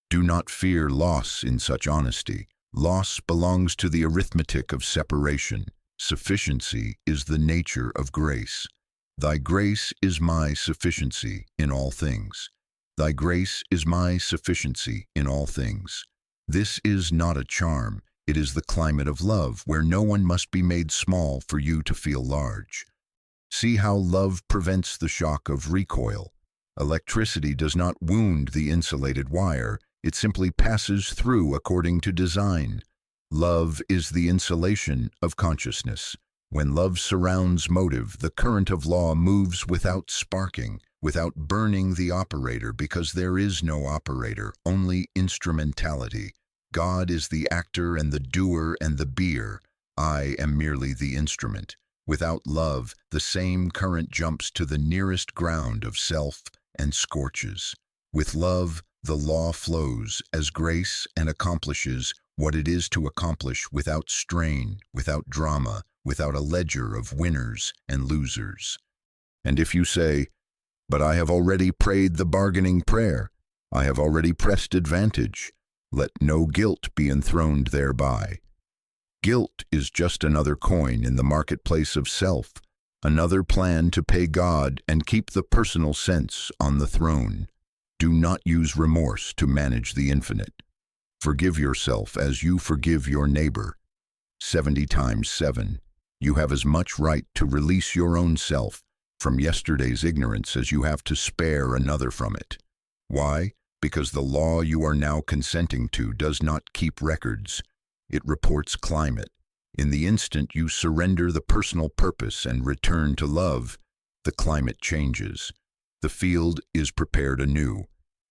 Do not fear loss in such honesty. Loss belongs to the arithmetic of separation. Sufficiency is the nature of grace. Thy grace is my sufficiency in all things. Thy grace is my sufficiency in all things. This is not a charm. It is the climate of love, where no one must be made small for you to feel large. See how love prevents the shock of recoil. Electricity does not wound the insulated wire. It simply passes through according to design. Love is the insulation of consciousness. When love surrounds motive, the current of law moves without sparking, without burning the operator, because there is no operator, only instrumentality. God is the actor and the doer and the beer. I am merely the instrument. Without love, the same current jumps to the nearest ground of self and scorches. With love, the law flows as grace and accomplishes what it is to accomplish without strain, without drama, without a ledger of winners and losers. And if you say, but I have already prayed the bargaining prayer, I have already pressed advantage, let no guilt be enthroned thereby. Guilt is just another coin in the marketplace of self, another plan to pay God and keep the personal sense on the throne. Do not use remorse to manage the infinite. Forgive yourself as you forgive your neighbor. 70 times 7. You have as much right to release your own self from yesterday's ignorance as you have to spare another from it. Why? Because the law you are now consenting to does not keep records. It reports climate. In the instant you surrender the personal purpose and return to love, the climate changes. The field is prepared anew.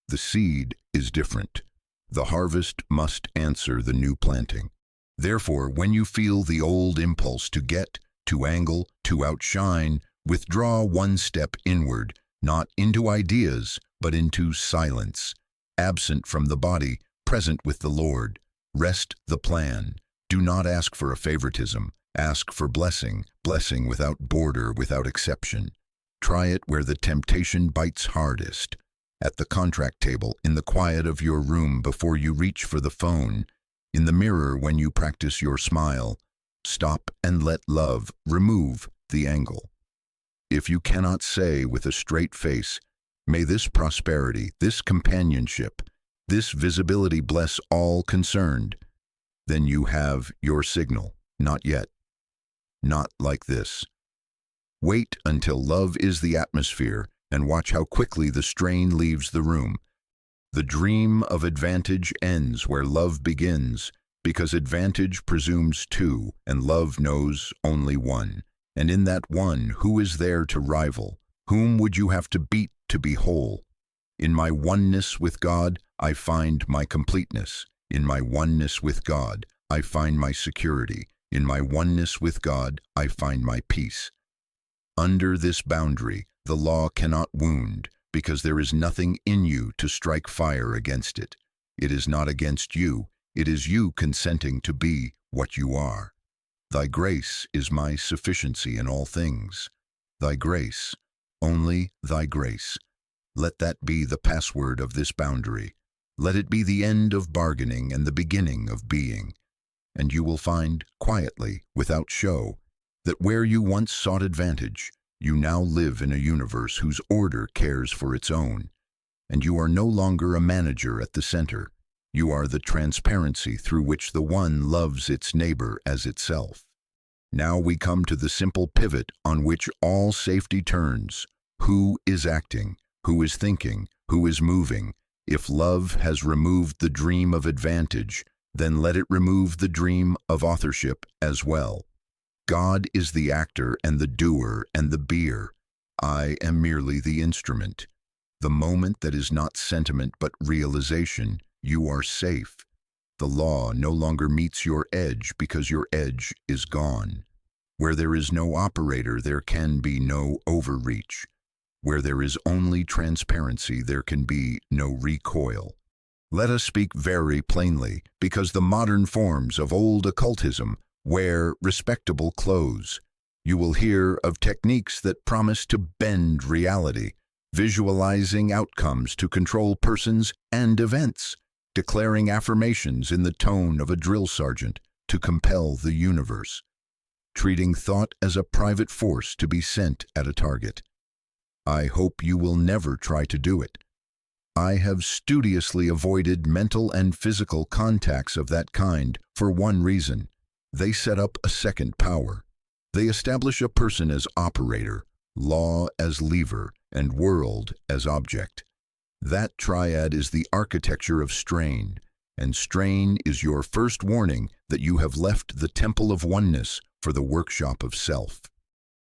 The seed is different. The harvest must answer the new planting. Therefore, when you feel the old impulse to get, to angle, to outshine, withdraw one step inward, not into ideas, but into silence. Absent from the body, present with the Lord. Rest the plan. Do not ask for a favoritism. Ask for blessing, blessing without border, without exception. Try it where the temptation bites hardest. At the contract table, in the quiet of your room before you reach for the phone, in the mirror when you practice your smile. Stop and let love remove the angle. If you cannot say with a straight face, "May this prosperity, this companionship, this visibility bless all concerned," then you have your signal. Not yet. Not like this. Wait until love is the atmosphere and watch how quickly the strain leaves the room. The dream of advantage ends where love begins, because advantage presumes two and love knows only one. And in that one, who is there to rival? Whom would you have to beat to be whole? In my oneness with God, I find my completeness. In my oneness with God, I find my security. In my oneness with God, I find my peace. Under this boundary, the law cannot wound, because there is nothing in you to strike fire against it. It is not against you, it is you consenting to be what you are. Thy grace is my sufficiency in all things. Thy grace, only thy grace. Let that be the password of this boundary. Let it be the end of bargaining and the beginning of being. And you will find, quietly, without show, that where you once sought advantage, you now live in a universe whose order cares for its own. And you are no longer a manager at the center. You are the transparency through which the one loves its neighbor as itself. Now we come to the simple pivot on which all safety turns. Who is acting? Who is thinking? Who is moving? If love has removed the dream of advantage, then let it remove the dream of authorship as well. God is the actor and the doer and the beer. I am merely the instrument. The moment that is not sentiment but realization, you are safe. The law no longer meets your edge because your edge is gone. Where there is no operator, there can be no overreach. Where there is only transparency, there can be no recoil. Let us speak very plainly, because the modern forms of old occultism wear respectable clothes. You will hear of techniques that promise to bend reality, visualizing outcomes to control persons and events, declaring affirmations in the tone of a drill sergeant to compel the universe, treating thought as a private force to be sent at a target. I hope you will never try to do it. I have studiously avoided mental and physical contacts of that kind for one reason. They set up a second power. They establish a person as operator, law as lever, and world as object. That triad is the architecture of strain, and strain is your first warning that you have left the temple of oneness for the workshop of self.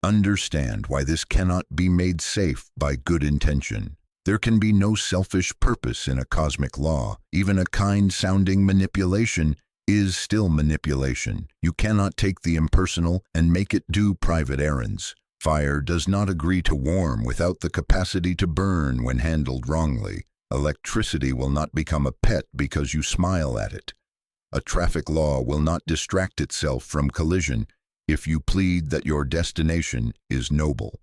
Understand why this cannot be made safe by good intention. There can be no selfish purpose in a cosmic law. Even a kind-sounding manipulation is still manipulation. You cannot take the impersonal and make it do private errands. Fire does not agree to warm without the capacity to burn when handled wrongly. Electricity will not become a pet because you smile at it. A traffic law will not distract itself from collision if you plead that your destination is noble.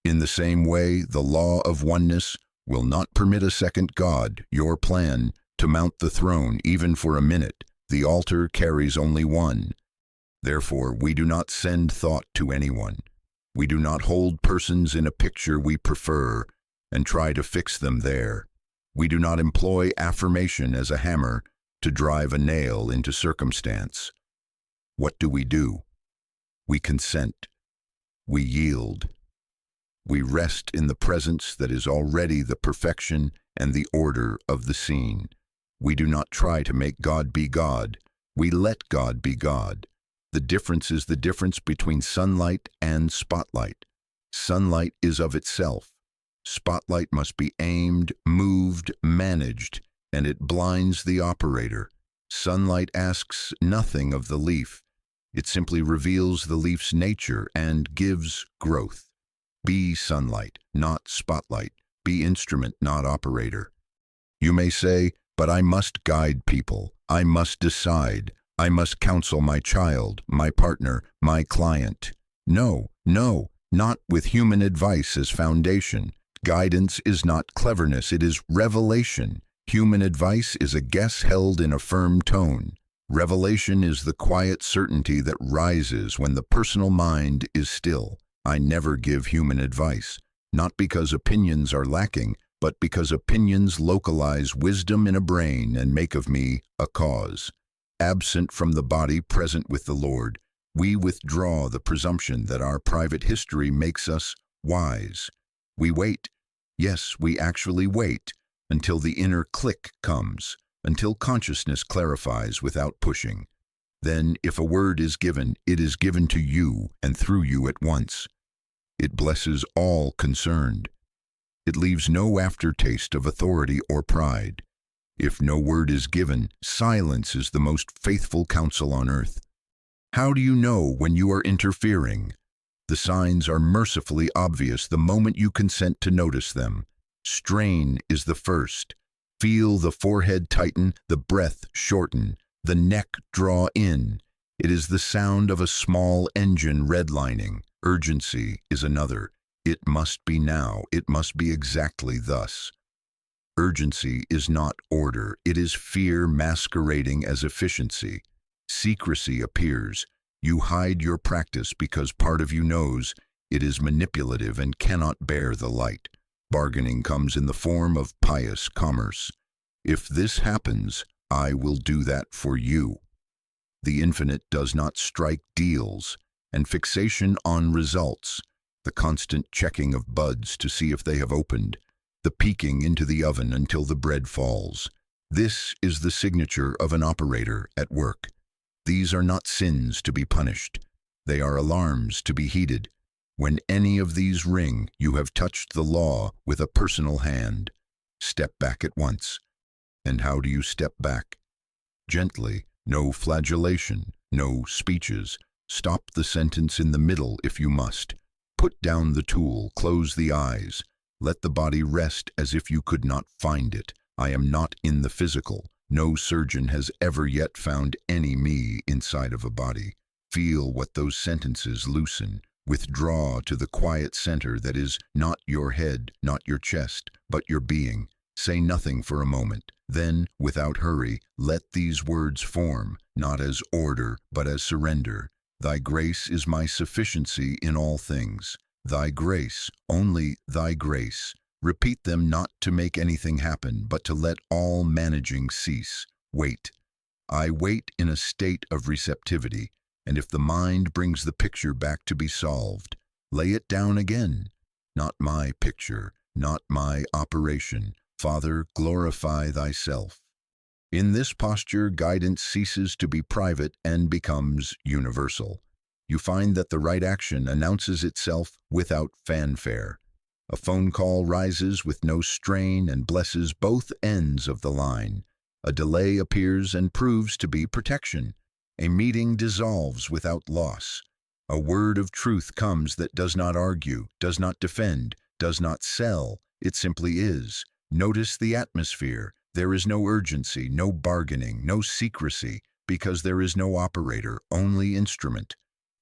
In the same way, the law of oneness will not permit a second God, your plan, to mount the throne even for a minute. The altar carries only one. Therefore, we do not send thought to anyone. We do not hold persons in a picture we prefer and try to fix them there. We do not employ affirmation as a hammer to drive a nail into circumstance. What do? We consent. We yield. We rest in the presence that is already the perfection and the order of the scene. We do not try to make God be God. We let God be God. The difference is the difference between sunlight and spotlight. Sunlight is of itself. Spotlight must be aimed, moved, managed, and it blinds the operator. Sunlight asks nothing of the leaf. It simply reveals the leaf's nature and gives growth. Be sunlight, not spotlight. Be instrument, not operator. You may say, but I must guide people. I must decide. I must counsel my child, my partner, my client. No, not with human advice as foundation. Guidance is not cleverness, it is revelation. Human advice is a guess held in a firm tone. Revelation is the quiet certainty that rises when the personal mind is still. I never give human advice, not because opinions are lacking, but because opinions localize wisdom in a brain and make of me a cause. Absent from the body, present with the Lord, we withdraw the presumption that our private history makes us wise. We wait, yes, we actually wait, until the inner click comes, until consciousness clarifies without pushing. Then, if a word is given, it is given to you and through you at once. It blesses all concerned. It leaves no aftertaste of authority or pride. If no word is given, silence is the most faithful counsel on earth. How do you know when you are interfering? The signs are mercifully obvious the moment you consent to notice them. Strain is the first. Feel the forehead tighten, the breath shorten, the neck draw in. It is the sound of a small engine redlining. Urgency is another. It must be now. It must be exactly thus. Urgency is not order. It is fear masquerading as efficiency. Secrecy appears. You hide your practice because part of you knows it is manipulative and cannot bear the light. Bargaining comes in the form of pious commerce. If this happens, I will do that for you. The infinite does not strike deals, and fixation on results, the constant checking of buds to see if they have opened, the peeking into the oven until the bread falls. This is the signature of an operator at work. These are not sins to be punished. They are alarms to be heeded. When any of these ring, you have touched the law with a personal hand. Step back at once. And how do you step back? Gently, no flagellation, no speeches. Stop the sentence in the middle if you must. Put down the tool, close the eyes. Let the body rest as if you could not find it. I am not in the physical. No surgeon has ever yet found any me inside of a body. Feel what those sentences loosen. Withdraw to the quiet center that is not your head, not your chest, but your being. Say nothing for a moment. Then, without hurry, let these words form, not as order, but as surrender. Thy grace is my sufficiency in all things. Thy grace, only thy grace. Repeat them not to make anything happen, but to let all managing cease. Wait. I wait in a state of receptivity, and if the mind brings the picture back to be solved, lay it down again. Not my picture, not my operation. Father, glorify thyself. In this posture, guidance ceases to be private and becomes universal. You find that the right action announces itself without fanfare. A phone call rises with no strain and blesses both ends of the line. A delay appears and proves to be protection. A meeting dissolves without loss. A word of truth comes that does not argue, does not defend, does not sell. It simply is. Notice the atmosphere. There is no urgency, no bargaining, no secrecy, because there is no operator, only instrument.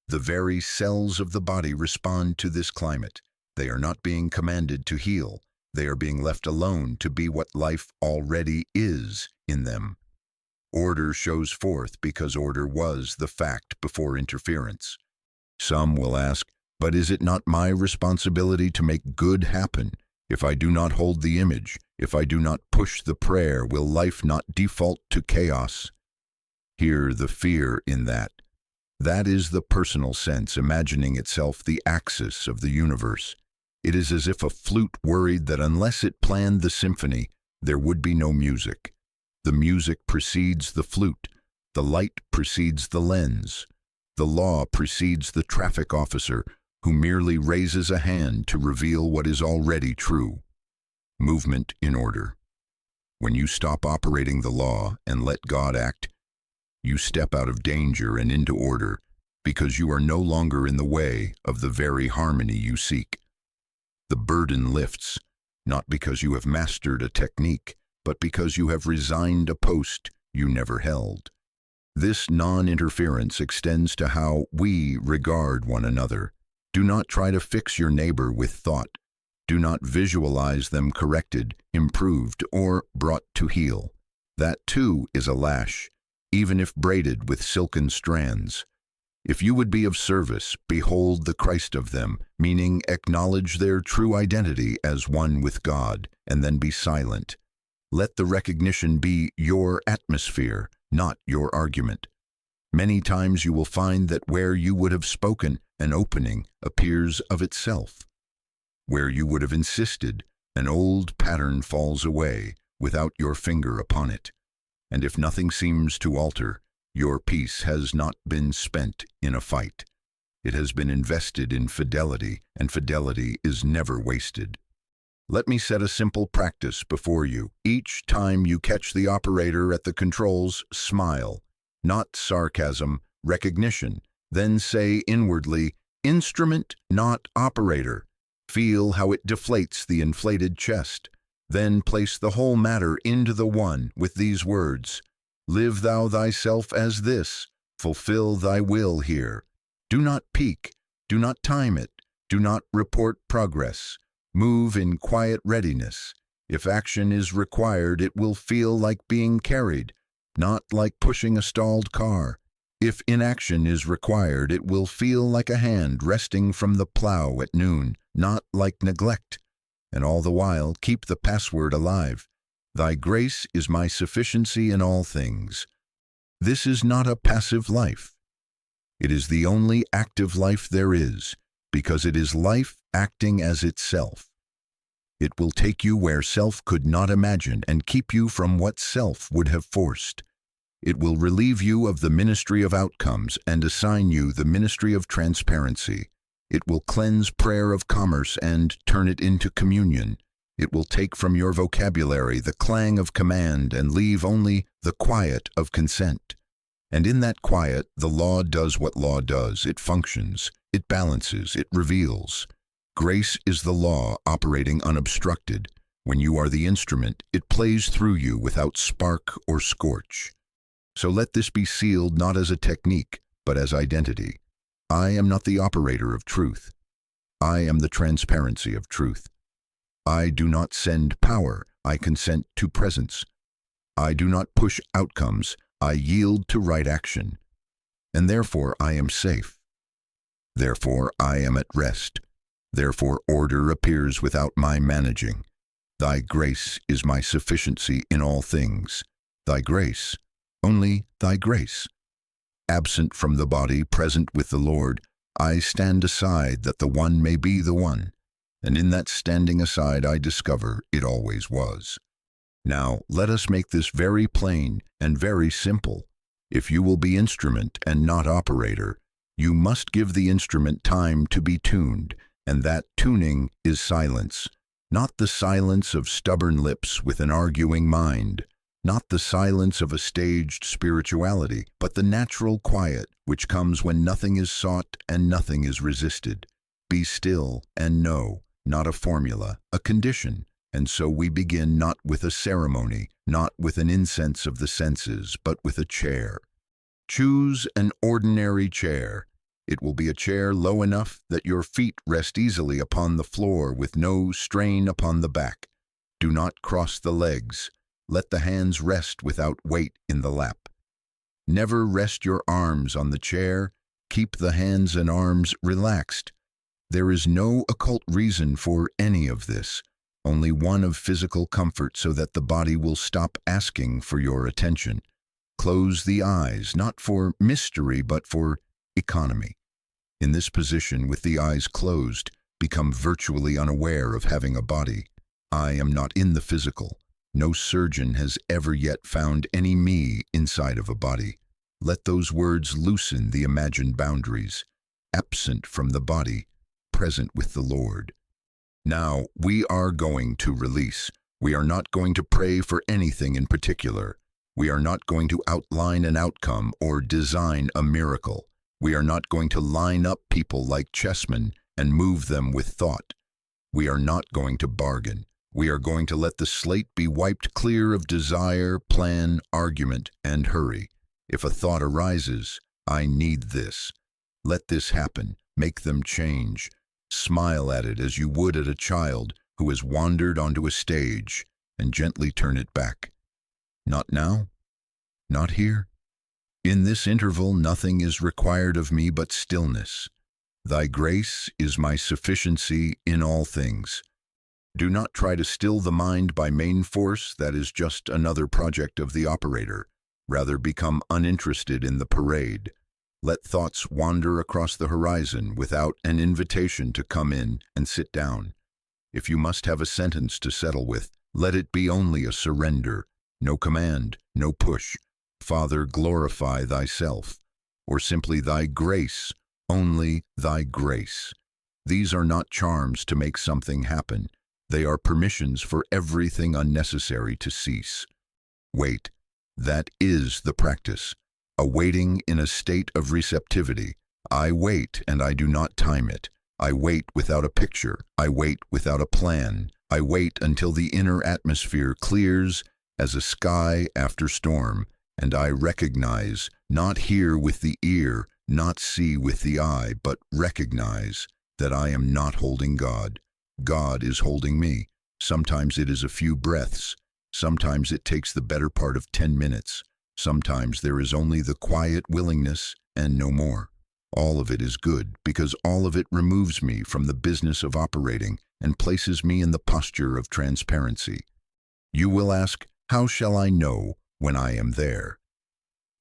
The very cells of the body respond to this climate. They are not being commanded to heal. They are being left alone to be what life already is in them. Order shows forth because order was the fact before interference. Some will ask, but is it not my responsibility to make good happen? If I do not hold the image, if I do not push the prayer, will life not default to chaos? Hear the fear in that. That is the personal sense imagining itself the axis of the universe. It is as if a flute worried that unless it planned the symphony, there would be no music. The music precedes the flute. The light precedes the lens. The law precedes the traffic officer, who merely raises a hand to reveal what is already true. Movement in order. When you stop operating the law and let God act, you step out of danger and into order, because you are no longer in the way of the very harmony you seek. The burden lifts, not because you have mastered a technique, but because you have resigned a post you never held. This non-interference extends to how we regard one another. Do not try to fix your neighbor with thought. Do not visualize them corrected, improved, or brought to heel. That too is a lash, even if braided with silken strands. If you would be of service, behold the Christ of them, meaning acknowledge their true identity as one with God, and then be silent. Let the recognition be your atmosphere, not your argument. Many times you will find that where you would have spoken, an opening appears of itself. Where you would have insisted, an old pattern falls away without your finger upon it. And if nothing seems to alter, your peace has not been spent in a fight. It has been invested in fidelity, and fidelity is never wasted. Let me set a simple practice before you. Each time you catch the operator at the controls, smile. Not sarcasm, recognition. Then say inwardly, instrument, not operator. Feel how it deflates the inflated chest. Then place the whole matter into the one with these words: live thou thyself as this, fulfill thy will here. Do not peak, do not time it, do not report progress. Move in quiet readiness. If action is required, it will feel like being carried, not like pushing a stalled car. If inaction is required, it will feel like a hand resting from the plow at noon, not like neglect. And all the while, keep the password alive. Thy grace is my sufficiency in all things. This is not a passive life. It is the only active life there is, because it is life acting as itself. It will take you where self could not imagine and keep you from what self would have forced. It will relieve you of the ministry of outcomes and assign you the ministry of transparency. It will cleanse prayer of commerce and turn it into communion. It will take from your vocabulary the clang of command and leave only the quiet of consent. And in that quiet, the law does what law does. It functions, it balances, it reveals. Grace is the law operating unobstructed. When you are the instrument, it plays through you without spark or scorch. So let this be sealed not as a technique, but as identity. I am not the operator of truth. I am the transparency of truth. I do not send power, I consent to presence. I do not push outcomes, I yield to right action. And therefore I am safe. Therefore I am at rest. Therefore order appears without my managing. Thy grace is my sufficiency in all things. Thy grace, only thy grace. Absent from the body, present with the Lord, I stand aside that the one may be the one. And in that standing aside I discover it always was. Now let us make this very plain and very simple. If you will be instrument and not operator, you must give the instrument time to be tuned, and that tuning is silence. Not the silence of stubborn lips with an arguing mind, not the silence of a staged spirituality, but the natural quiet which comes when nothing is sought and nothing is resisted. Be still and know, not a formula, a condition. And so we begin not with a ceremony, not with an incense of the senses, but with a chair. Choose an ordinary chair. It will be a chair low enough that your feet rest easily upon the floor with no strain upon the back. Do not cross the legs. Let the hands rest without weight in the lap. Never rest your arms on the chair. Keep the hands and arms relaxed. There is no occult reason for any of this, only one of physical comfort so that the body will stop asking for your attention. Close the eyes, not for mystery, but for economy. In this position, with the eyes closed, become virtually unaware of having a body. I am not in the physical. No surgeon has ever yet found any me inside of a body. Let those words loosen the imagined boundaries. Absent from the body, present with the Lord. Now, we are going to release. We are not going to pray for anything in particular. We are not going to outline an outcome or design a miracle. We are not going to line up people like chessmen and move them with thought. We are not going to bargain. We are going to let the slate be wiped clear of desire, plan, argument, and hurry. If a thought arises, I need this. Let this happen. Make them change. Smile at it as you would at a child who has wandered onto a stage, and gently turn it back. Not now? Not here? In this interval nothing is required of me but stillness. Thy grace is my sufficiency in all things. Do not try to still the mind by main force. That is just another project of the operator. Rather become uninterested in the parade. Let thoughts wander across the horizon without an invitation to come in and sit down. If you must have a sentence to settle with, let it be only a surrender. No command, no push. Father, glorify thyself. Or simply thy grace, only thy grace. These are not charms to make something happen. They are permissions for everything unnecessary to cease. Wait. That is the practice. A waiting in a state of receptivity. I wait and I do not time it. I wait without a picture. I wait without a plan. I wait until the inner atmosphere clears as a sky after storm, and I recognize, not hear with the ear, not see with the eye, but recognize that I am not holding God. God is holding me. Sometimes it is a few breaths. Sometimes it takes the better part of 10 minutes. Sometimes there is only the quiet willingness and no more. All of it is good because all of it removes me from the business of operating and places me in the posture of transparency. You will ask, how shall I know when I am there?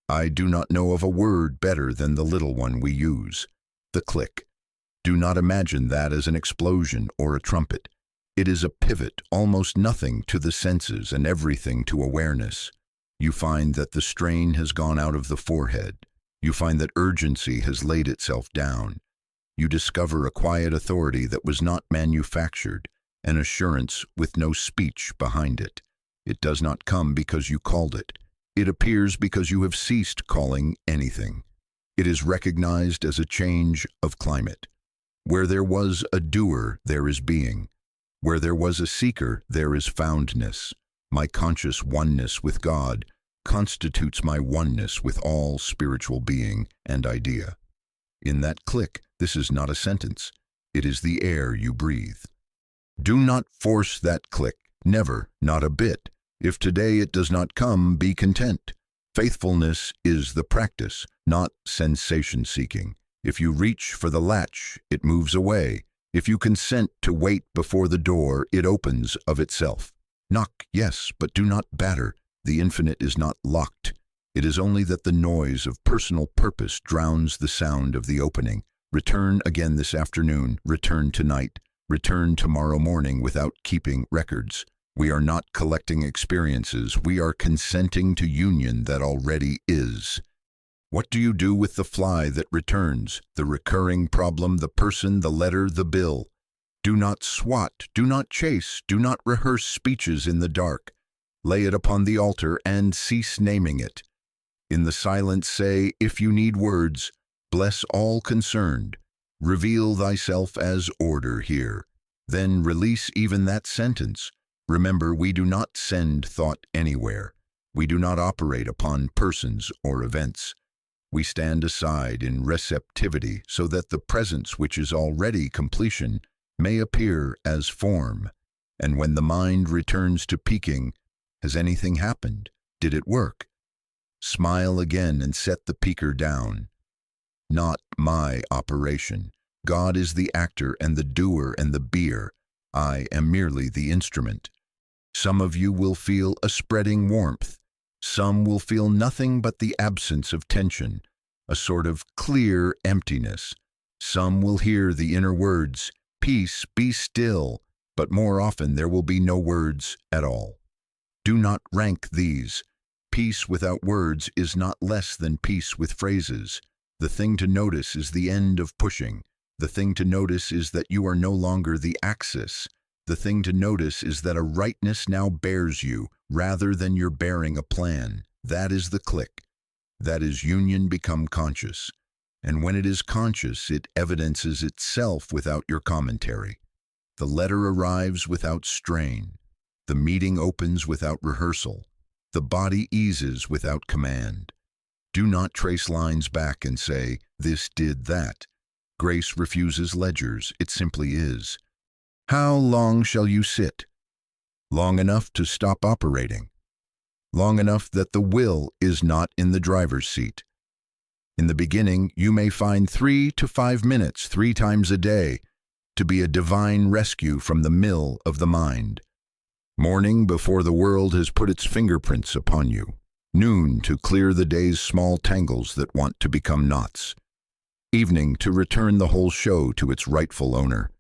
I do not know of a word better than the little one we use, the click. Do not imagine that as an explosion or a trumpet. It is a pivot, almost nothing to the senses and everything to awareness. You find that the strain has gone out of the forehead. You find that urgency has laid itself down. You discover a quiet authority that was not manufactured, an assurance with no speech behind it. It does not come because you called it. It appears because you have ceased calling anything. It is recognized as a change of climate. Where there was a doer, there is being. Where there was a seeker, there is foundness. My conscious oneness with God constitutes my oneness with all spiritual being and idea. In that click, this is not a sentence. It is the air you breathe. Do not force that click. Never, not a bit. If today it does not come, be content. Faithfulness is the practice, not sensation-seeking. If you reach for the latch, it moves away. If you consent to wait before the door, it opens of itself. Knock, yes, but do not batter. The infinite is not locked. It is only that the noise of personal purpose drowns the sound of the opening. Return again this afternoon, return tonight, return tomorrow morning without keeping records. We are not collecting experiences. We are consenting to union that already is. What do you do with the fly that returns, the recurring problem, the person, the letter, the bill? Do not swat, do not chase, do not rehearse speeches in the dark. Lay it upon the altar and cease naming it. In the silence say, if you need words, bless all concerned. Reveal thyself as order here. Then release even that sentence. Remember, we do not send thought anywhere. We do not operate upon persons or events. We stand aside in receptivity so that the presence which is already completion may appear as form. And when the mind returns to peaking, has anything happened? Did it work? Smile again and set the peaker down. Not my operation. God is the actor and the doer and the beer. I am merely the instrument. Some of you will feel a spreading warmth. Some will feel nothing but the absence of tension, a sort of clear emptiness. Some will hear the inner words, peace, be still, but more often there will be no words at all. Do not rank these. Peace without words is not less than peace with phrases. The thing to notice is the end of pushing. The thing to notice is that you are no longer the axis. The thing to notice is that a rightness now bears you, rather than you're bearing a plan. That is the click. That is union become conscious. And when it is conscious, it evidences itself without your commentary. The letter arrives without strain. The meeting opens without rehearsal. The body eases without command. Do not trace lines back and say, this did that. Grace refuses ledgers, it simply is. How long shall you sit? Long enough to stop operating. Long enough that the will is not in the driver's seat. In the beginning, you may find 3 to 5 minutes 3 times a day to be a divine rescue from the mill of the mind. Morning before the world has put its fingerprints upon you. Noon to clear the day's small tangles that want to become knots. Evening to return the whole show to its rightful owner.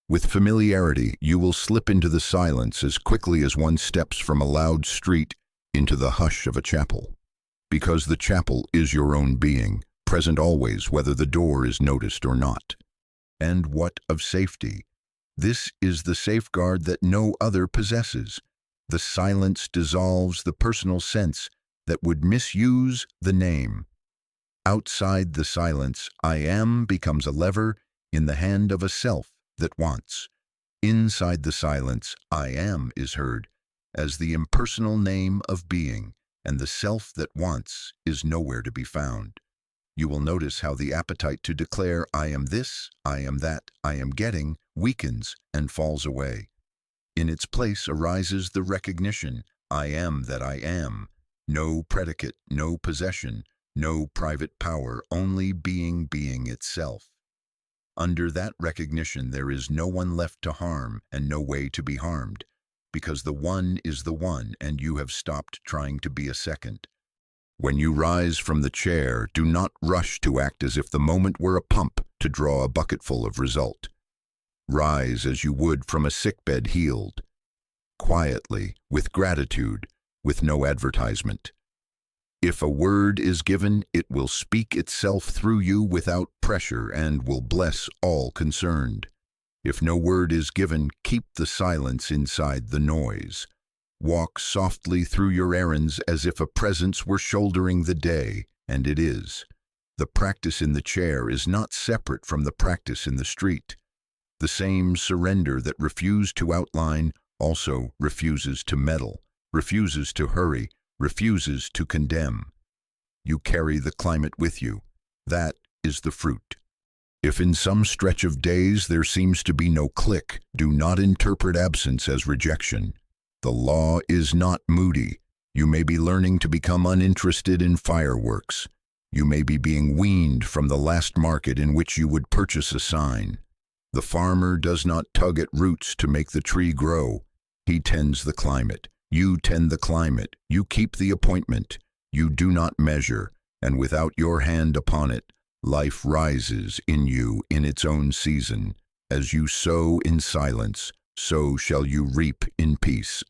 With familiarity, you will slip into the silence as quickly as one steps from a loud street into the hush of a chapel. Because the chapel is your own being, present always whether the door is noticed or not. And what of safety? This is the safeguard that no other possesses. The silence dissolves the personal sense that would misuse the name. Outside the silence, I am becomes a lever in the hand of a self that wants. Inside the silence, I am is heard as the impersonal name of being, and the self that wants is nowhere to be found. You will notice how the appetite to declare I am this, I am that, I am getting, weakens and falls away. In its place arises the recognition, I am that I am. No predicate, no possession, no private power, only being itself. Under that recognition there is no one left to harm and no way to be harmed, because the one is the one and you have stopped trying to be a second. When you rise from the chair, do not rush to act as if the moment were a pump to draw a bucketful of result. Rise as you would from a sickbed healed, quietly, with gratitude, with no advertisement. If a word is given, it will speak itself through you without pressure and will bless all concerned. If no word is given, keep the silence inside the noise. Walk softly through your errands as if a presence were shouldering the day, and it is. The practice in the chair is not separate from the practice in the street. The same surrender that refused to outline also refuses to meddle, refuses to hurry, refuses to condemn. You carry the climate with you. That is the fruit. If in some stretch of days there seems to be no click, do not interpret absence as rejection. The law is not moody. You may be learning to become uninterested in fireworks. You may be being weaned from the last market in which you would purchase a sign. The farmer does not tug at roots to make the tree grow. He tends the climate. You tend the climate. You keep the appointment. You do not measure, and without your hand upon it, life rises in you in its own season. As you sow in silence, so shall you reap in peace.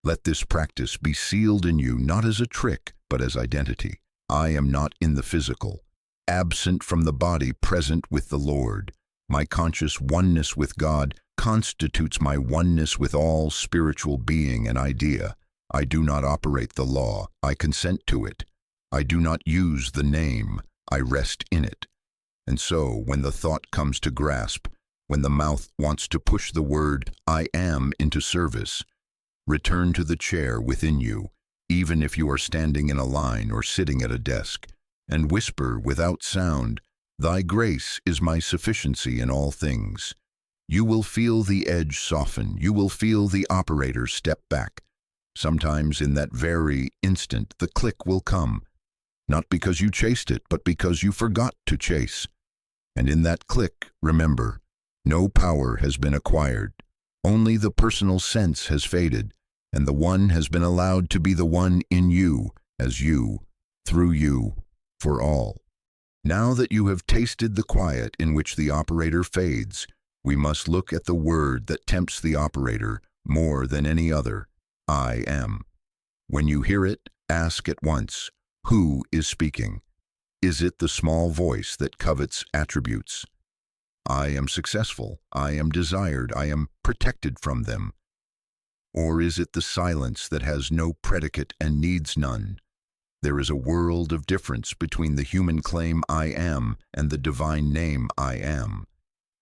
Let this practice be sealed in you not as a trick, but as identity. I am not in the physical, absent from the body, present with the Lord. My conscious oneness with God constitutes my oneness with all spiritual being and idea. I do not operate the law, I consent to it. I do not use the name, I rest in it. And so, when the thought comes to grasp, when the mouth wants to push the word I am into service, return to the chair within you, even if you are standing in a line or sitting at a desk, and whisper without sound, Thy grace is my sufficiency in all things. You will feel the edge soften. You will feel the operator step back. Sometimes in that very instant the click will come, not because you chased it, but because you forgot to chase. And in that click, remember, no power has been acquired. Only the personal sense has faded, and the one has been allowed to be the one in you, as you, through you, for all. Now that you have tasted the quiet in which the operator fades, we must look at the word that tempts the operator more than any other, I am. When you hear it, ask at once, who is speaking? Is it the small voice that covets attributes? I am successful, I am desired, I am protected from them. Or is it the silence that has no predicate and needs none? There is a world of difference between the human claim I am and the divine name I am.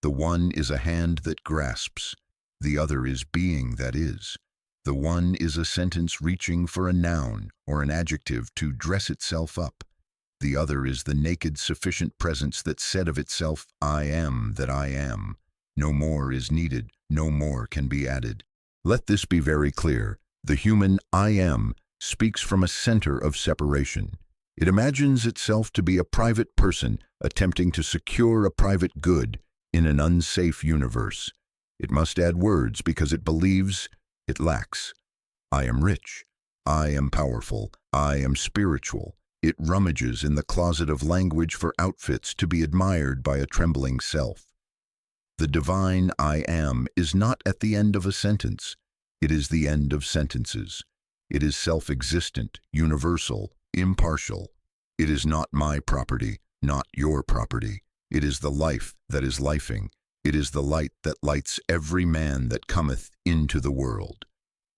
The one is a hand that grasps, the other is being that is. The one is a sentence reaching for a noun or an adjective to dress itself up. The other is the naked, sufficient presence that said of itself, I am that I am. No more is needed, no more can be added. Let this be very clear. The human I am speaks from a center of separation. It imagines itself to be a private person attempting to secure a private good in an unsafe universe. It must add words because it believes it lacks. I am rich. I am powerful. I am spiritual. It rummages in the closet of language for outfits to be admired by a trembling self. The divine I am is not at the end of a sentence. It is the end of sentences. It is self-existent, universal, impartial. It is not my property, not your property. It is the life that is lifing. It is the light that lights every man that cometh into the world.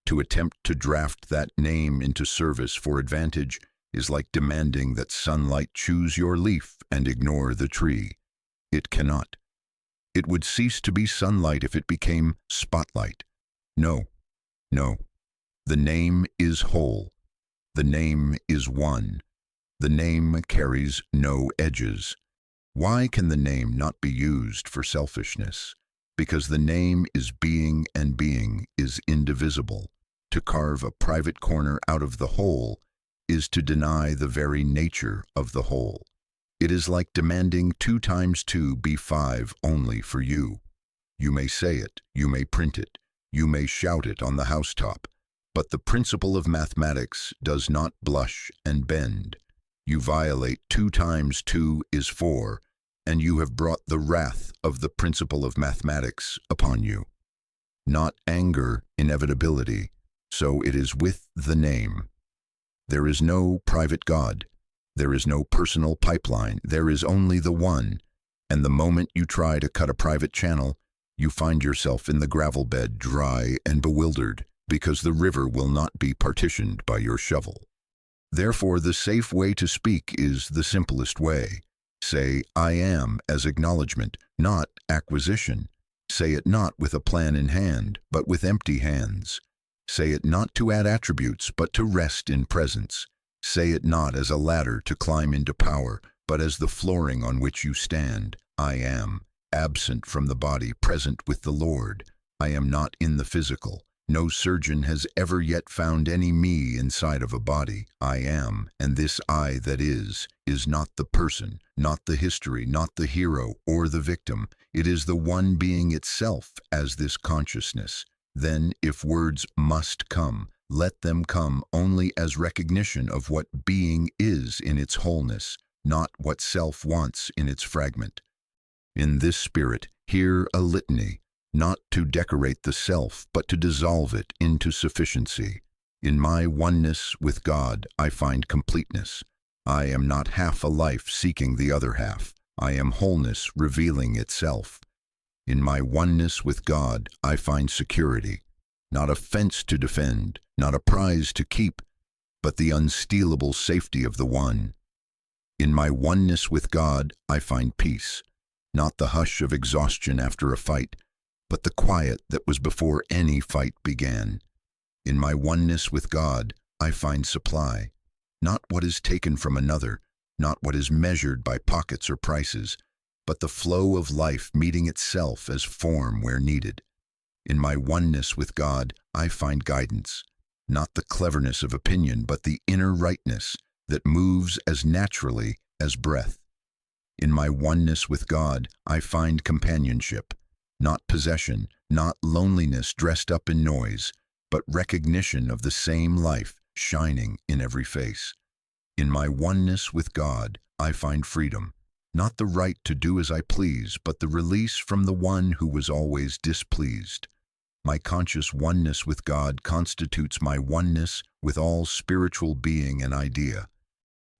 To attempt to draft that name into service for advantage is like demanding that sunlight choose your leaf and ignore the tree. It cannot. It would cease to be sunlight if it became spotlight. No, no. The name is whole. The name is one. The name carries no edges. Why can the name not be used for selfishness? Because the name is being and being is indivisible. To carve a private corner out of the whole is to deny the very nature of the whole. It is like demanding 2 times 2 be 5 only for you. You may say it, you may print it, you may shout it on the housetop, but the principle of mathematics does not blush and bend. You violate 2 times 2 is 4, and you have brought the wrath of the principle of mathematics upon you. Not anger, inevitability, so it is with the name. There is no private God. There is no personal pipeline. There is only the one, and the moment you try to cut a private channel, you find yourself in the gravel bed, dry and bewildered, because the river will not be partitioned by your shovel. Therefore, the safe way to speak is the simplest way. Say, I am, as acknowledgement, not acquisition. Say it not with a plan in hand, but with empty hands. Say it not to add attributes, but to rest in presence. Say it not as a ladder to climb into power, but as the flooring on which you stand. I am, absent from the body, present with the Lord. I am not in the physical. No surgeon has ever yet found any me inside of a body. I am, and this I that is not the person, not the history, not the hero or the victim. It is the one being itself as this consciousness. Then, if words must come, let them come only as recognition of what being is in its wholeness, not what self wants in its fragment. In this spirit, hear a litany, not to decorate the self, but to dissolve it into sufficiency. In my oneness with God, I find completeness. I am not half a life seeking the other half. I am wholeness revealing itself. In my oneness with God, I find security. Not a fence to defend, not a prize to keep, but the unstealable safety of the one. In my oneness with God, I find peace. Not the hush of exhaustion after a fight, but the quiet that was before any fight began. In my oneness with God, I find supply. Not what is taken from another, not what is measured by pockets or prices, but the flow of life meeting itself as form where needed. In my oneness with God, I find guidance. Not the cleverness of opinion, but the inner rightness that moves as naturally as breath. In my oneness with God, I find companionship. Not possession, not loneliness dressed up in noise, but recognition of the same life shining in every face. In my oneness with God, I find freedom. Not the right to do as I please, but the release from the one who was always displeased. My conscious oneness with God constitutes my oneness with all spiritual being and idea.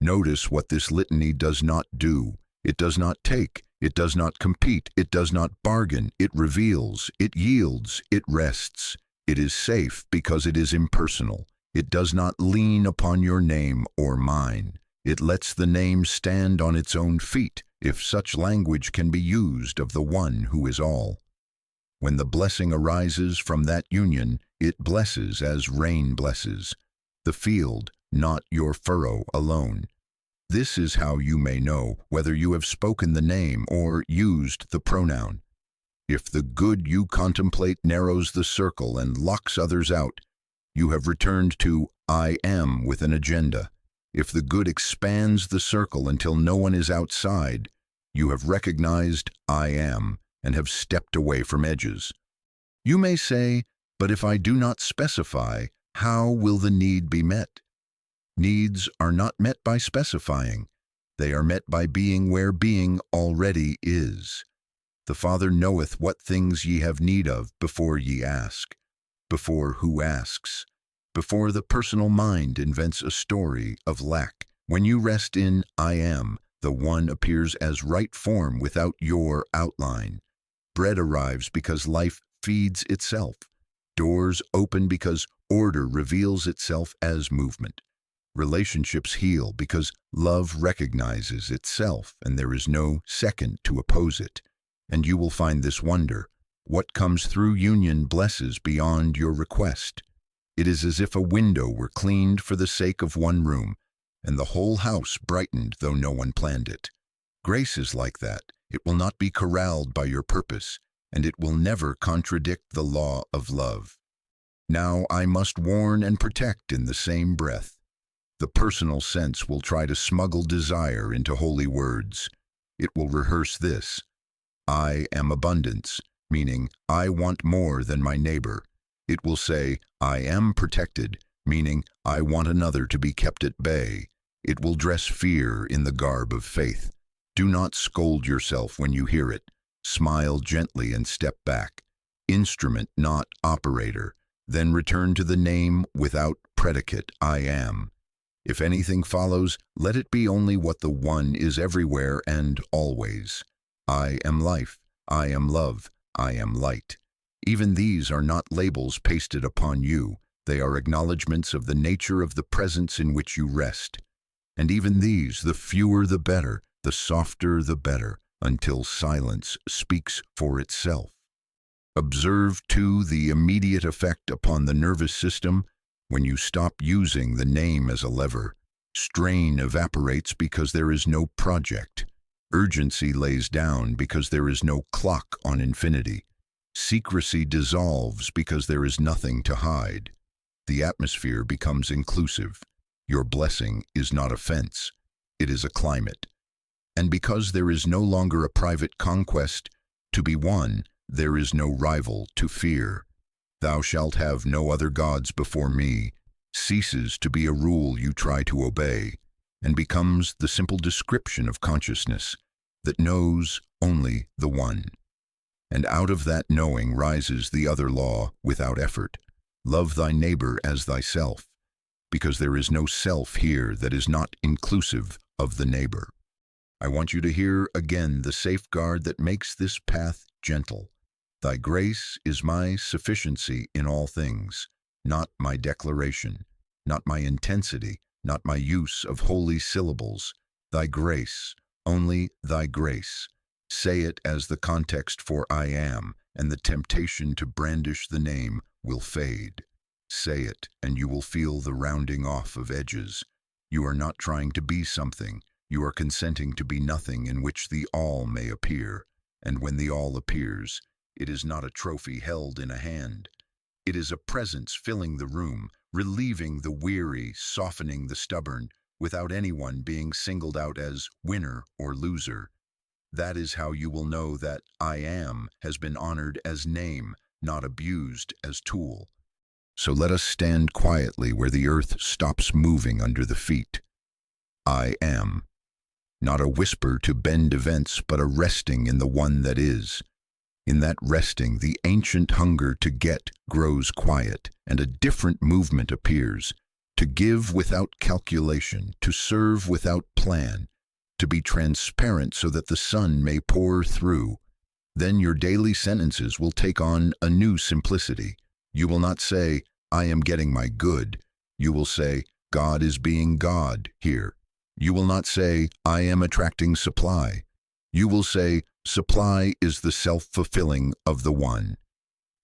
Notice what this litany does not do. It does not take. It does not compete. It does not bargain. It reveals. It yields. It rests. It is safe because it is impersonal. It does not lean upon your name or mine. It lets the name stand on its own feet, if such language can be used of the one who is all. When the blessing arises from that union, it blesses as rain blesses. The field, not your furrow alone. This is how you may know whether you have spoken the name or used the pronoun. If the good you contemplate narrows the circle and locks others out, you have returned to I am with an agenda. If the good expands the circle until no one is outside, you have recognized I am and have stepped away from edges. You may say, but if I do not specify, how will the need be met? Needs are not met by specifying. They are met by being where being already is. The Father knoweth what things ye have need of before ye ask, before who asks, before the personal mind invents a story of lack. When you rest in I am, the One appears as right form without your outline. Bread arrives because life feeds itself. Doors open because order reveals itself as movement. Relationships heal because love recognizes itself and there is no second to oppose it. And you will find this wonder. What comes through union blesses beyond your request. It is as if a window were cleaned for the sake of one room, and the whole house brightened though no one planned it. Grace is like that. It will not be corralled by your purpose, and it will never contradict the law of love. Now I must warn and protect in the same breath. The personal sense will try to smuggle desire into holy words. It will rehearse this. I am abundance, meaning I want more than my neighbor. It will say, I am protected, meaning I want another to be kept at bay. It will dress fear in the garb of faith. Do not scold yourself when you hear it. Smile gently and step back. Instrument, not operator. Then return to the name without predicate, I am. If anything follows, let it be only what the One is everywhere and always. I am life, I am love, I am light. Even these are not labels pasted upon you. They are acknowledgments of the nature of the presence in which you rest. And even these, the fewer the better, the softer the better, until silence speaks for itself. Observe, too, the immediate effect upon the nervous system when you stop using the name as a lever. Strain evaporates because there is no project. Urgency lays down because there is no clock on infinity. Secrecy dissolves because there is nothing to hide. The atmosphere becomes inclusive. Your blessing is not a fence, it is a climate. And because there is no longer a private conquest to be won, there is no rival to fear. Thou shalt have no other gods before me ceases to be a rule you try to obey, and becomes the simple description of consciousness that knows only the One. And out of that knowing rises the other law without effort. Love thy neighbor as thyself, because there is no self here that is not inclusive of the neighbor. I want you to hear again the safeguard that makes this path gentle. Thy grace is my sufficiency in all things, not my declaration, not my intensity, not my use of holy syllables. Thy grace, only thy grace. Say it as the context for I am, and the temptation to brandish the name will fade. Say it, and you will feel the rounding off of edges. You are not trying to be something. You are consenting to be nothing in which the all may appear. And when the all appears, it is not a trophy held in a hand. It is a presence filling the room, relieving the weary, softening the stubborn, without anyone being singled out as winner or loser. That is how you will know that I am has been honored as name, not abused as tool. So let us stand quietly where the earth stops moving under the feet. I am. Not a whisper to bend events, but a resting in the one that is. In that resting, the ancient hunger to get grows quiet, and a different movement appears. To give without calculation, to serve without plan, to be transparent so that the sun may pour through. Then your daily sentences will take on a new simplicity. You will not say, I am getting my good. You will say, God is being God here. You will not say, I am attracting supply. You will say, supply is the self-fulfilling of the One.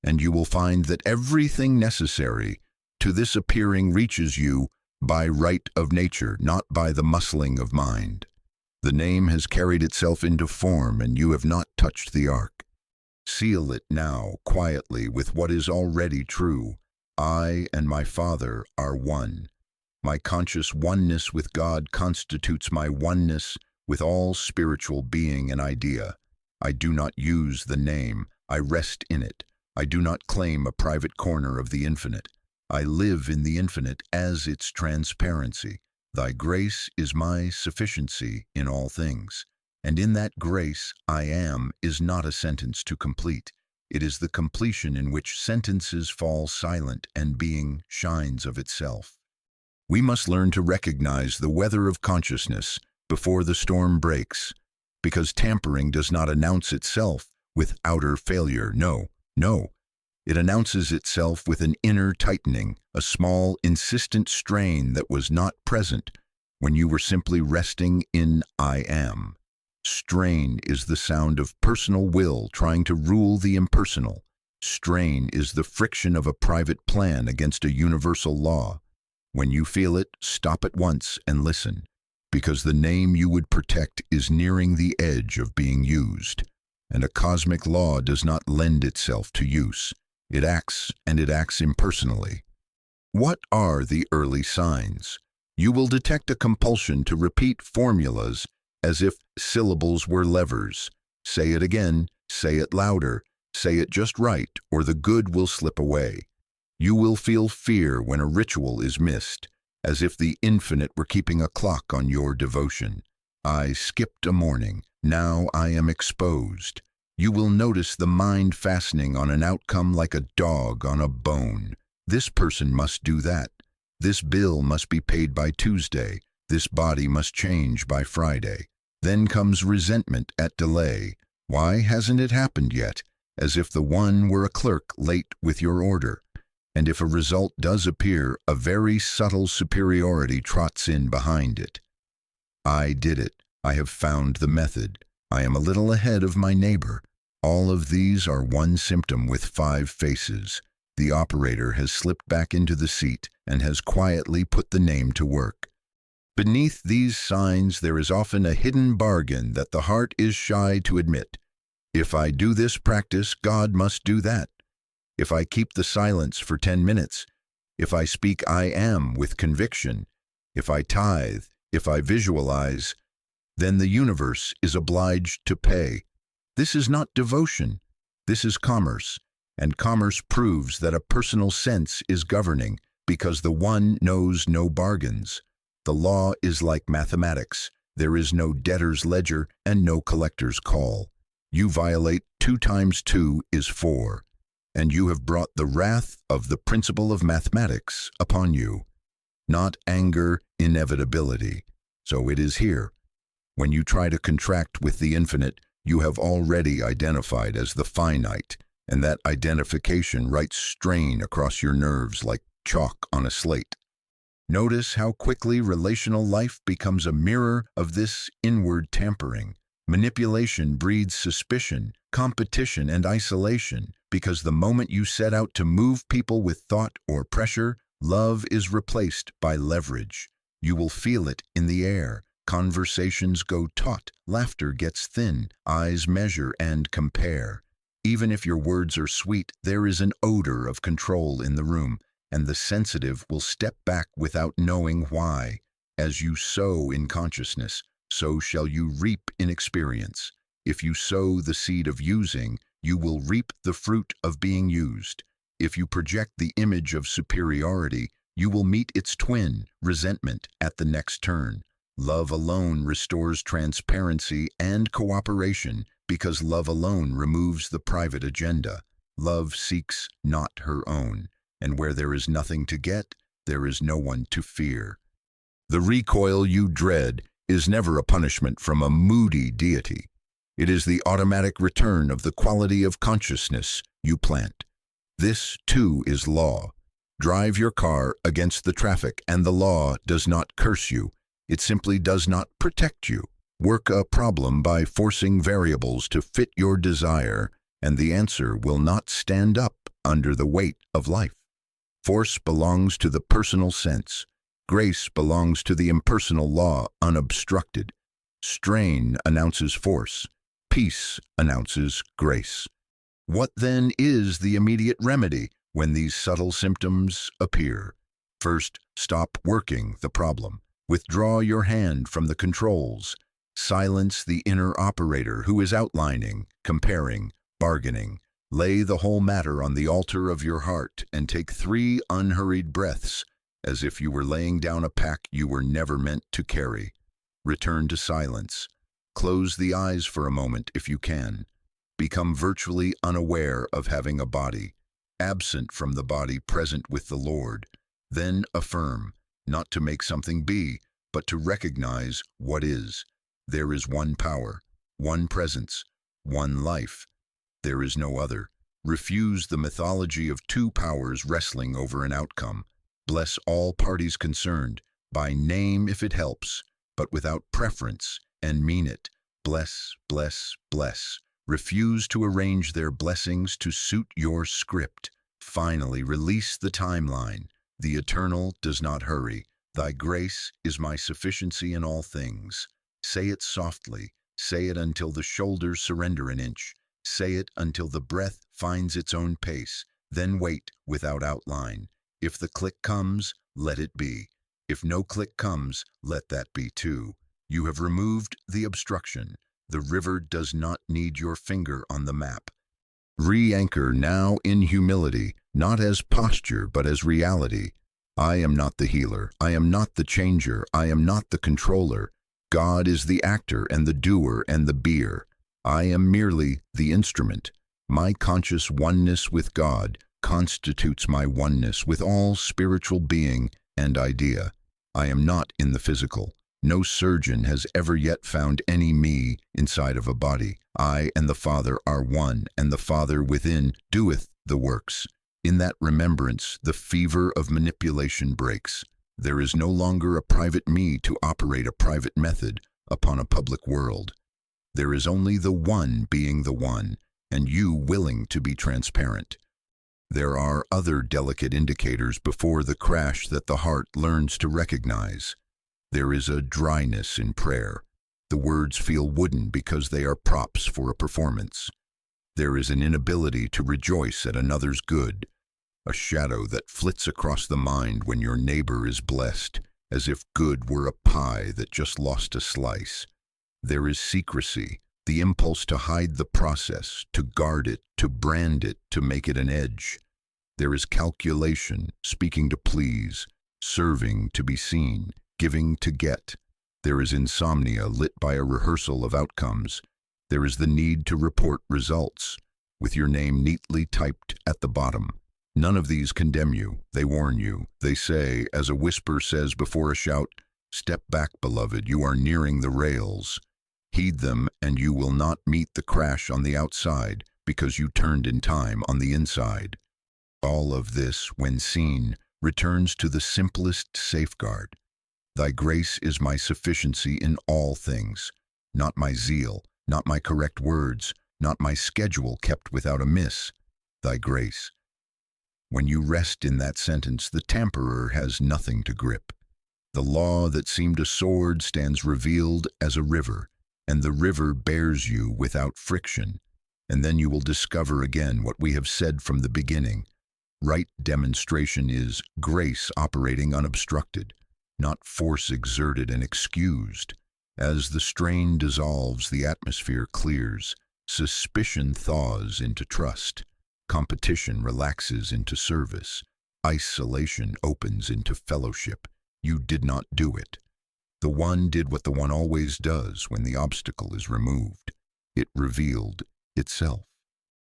And you will find that everything necessary to this appearing reaches you by right of nature, not by the muscling of mind. The name has carried itself into form, and you have not touched the ark. Seal it now, quietly, with what is already true. I and my Father are one. My conscious oneness with God constitutes my oneness with all spiritual being and idea. I do not use the name. I rest in it. I do not claim a private corner of the infinite. I live in the infinite as its transparency. Thy grace is my sufficiency in all things. And in that grace, I am is not a sentence to complete. It is the completion in which sentences fall silent and being shines of itself. We must learn to recognize the weather of consciousness before the storm breaks, because tampering does not announce itself with outer failure. No. It announces itself with an inner tightening, a small, insistent strain that was not present when you were simply resting in I am. Strain is the sound of personal will trying to rule the impersonal. Strain is the friction of a private plan against a universal law. When you feel it, stop at once and listen, because the name you would protect is nearing the edge of being used, and a cosmic law does not lend itself to use. It acts, and it acts impersonally. What are the early signs? You will detect a compulsion to repeat formulas as if syllables were levers. Say it again, say it louder, say it just right, or the good will slip away. You will feel fear when a ritual is missed, as if the infinite were keeping a clock on your devotion. I skipped a morning, now I am exposed. You will notice the mind fastening on an outcome like a dog on a bone. This person must do that. This bill must be paid by Tuesday. This body must change by Friday. Then comes resentment at delay. Why hasn't it happened yet? As if the one were a clerk late with your order. And if a result does appear, a very subtle superiority trots in behind it. I did it. I have found the method. I am a little ahead of my neighbor. All of these are one symptom with 5 faces. The operator has slipped back into the seat and has quietly put the name to work. Beneath these signs there is often a hidden bargain that the heart is shy to admit. If I do this practice, God must do that. If I keep the silence for 10 minutes, if I speak I am with conviction, if I tithe, if I visualize, then the universe is obliged to pay. This is not devotion. This is commerce, and commerce proves that a personal sense is governing because the one knows no bargains. The law is like mathematics. There is no debtor's ledger and no collector's call. You violate 2 times 2 is 4, and you have brought the wrath of the principle of mathematics upon you. Not anger, inevitability. So it is here. When you try to contract with the infinite, you have already identified as the finite, and that identification writes strain across your nerves like chalk on a slate. Notice how quickly relational life becomes a mirror of this inward tampering. Manipulation breeds suspicion, competition, and isolation, because the moment you set out to move people with thought or pressure, love is replaced by leverage. You will feel it in the air. Conversations go taut, laughter gets thin, eyes measure and compare. Even if your words are sweet, there is an odor of control in the room, and the sensitive will step back without knowing why. As you sow in consciousness, so shall you reap in experience. If you sow the seed of using, you will reap the fruit of being used. If you project the image of superiority, you will meet its twin, resentment, at the next turn. Love alone restores transparency and cooperation because love alone removes the private agenda. Love seeks not her own, and where there is nothing to get, there is no one to fear. The recoil you dread is never a punishment from a moody deity. It is the automatic return of the quality of consciousness you plant. This, too, is law. Drive your car against the traffic, and the law does not curse you. It simply does not protect you. Work a problem by forcing variables to fit your desire, and the answer will not stand up under the weight of life. Force belongs to the personal sense. Grace belongs to the impersonal law, unobstructed. Strain announces force. Peace announces grace. What then is the immediate remedy when these subtle symptoms appear? First, stop working the problem. Withdraw your hand from the controls. Silence the inner operator who is outlining, comparing, bargaining. Lay the whole matter on the altar of your heart and take 3 unhurried breaths, as if you were laying down a pack you were never meant to carry. Return to silence. Close the eyes for a moment if you can. Become virtually unaware of having a body, absent from the body, present with the Lord. Then affirm, not to make something be, but to recognize what is. There is one power, one presence, one life. There is no other. Refuse the mythology of 2 powers wrestling over an outcome. Bless all parties concerned, by name if it helps, but without preference, and mean it. Bless, bless, bless. Refuse to arrange their blessings to suit your script. Finally, release the timeline. The eternal does not hurry. Thy grace is my sufficiency in all things. Say it softly. Say it until the shoulders surrender an inch. Say it until the breath finds its own pace. Then wait without outline. If the click comes, let it be. If no click comes, let that be too. You have removed the obstruction. The river does not need your finger on the map. Re-anchor now in humility, not as posture but as reality. I am not the healer. I am not the changer. I am not the controller. God is the actor and the doer and the beer. I am merely the instrument. My conscious oneness with God constitutes my oneness with all spiritual being and idea. I am not in the physical. No surgeon has ever yet found any me inside of a body. I and the Father are one, and the Father within doeth the works. In that remembrance, the fever of manipulation breaks. There is no longer a private me to operate a private method upon a public world. There is only the one being the one, and you willing to be transparent. There are other delicate indicators before the crash that the heart learns to recognize. There is a dryness in prayer. The words feel wooden because they are props for a performance. There is an inability to rejoice at another's good, a shadow that flits across the mind when your neighbor is blessed, as if good were a pie that just lost a slice. There is secrecy, the impulse to hide the process, to guard it, to brand it, to make it an edge. There is calculation, speaking to please, serving to be seen, giving to get. There is insomnia lit by a rehearsal of outcomes. There is the need to report results, with your name neatly typed at the bottom. None of these condemn you. They warn you. They say, as a whisper says before a shout, "Step back, beloved, you are nearing the rails." Heed them, and you will not meet the crash on the outside, because you turned in time on the inside. All of this, when seen, returns to the simplest safeguard. Thy grace is my sufficiency in all things, not my zeal, not my correct words, not my schedule kept without a miss. Thy grace. When you rest in that sentence, the tamperer has nothing to grip. The law that seemed a sword stands revealed as a river, and the river bears you without friction. And then you will discover again what we have said from the beginning. Right demonstration is grace operating unobstructed, not force exerted and excused. As the strain dissolves, the atmosphere clears. Suspicion thaws into trust. Competition relaxes into service. Isolation opens into fellowship. You did not do it. The one did what the one always does when the obstacle is removed. It revealed itself.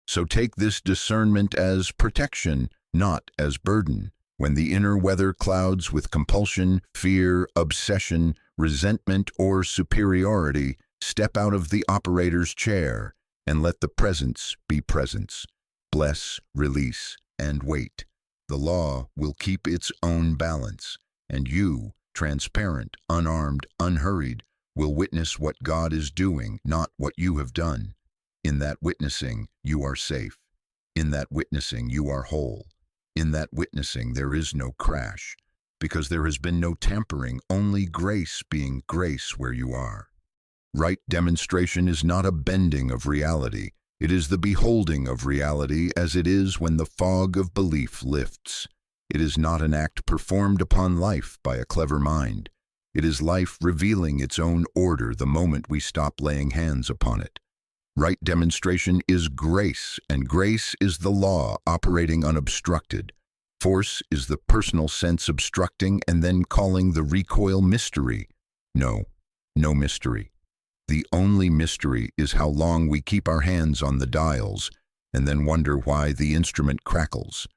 So take this discernment as protection, not as burden. When the inner weather clouds with compulsion, fear, obsession, resentment, or superiority, step out of the operator's chair and let the presence be presence. Bless, release, and wait. The law will keep its own balance, and you, transparent, unarmed, unhurried, will witness what God is doing, not what you have done. In that witnessing, you are safe. In that witnessing, you are whole. In that witnessing, there is no crash, because there has been no tampering, only grace being grace where you are. Right demonstration is not a bending of reality. It is the beholding of reality as it is when the fog of belief lifts. It is not an act performed upon life by a clever mind. It is life revealing its own order the moment we stop laying hands upon it. Right demonstration is grace, and grace is the law operating unobstructed. Force is the personal sense obstructing and then calling the recoil mystery. No mystery. The only mystery is how long we keep our hands on the dials and then wonder why the instrument crackles.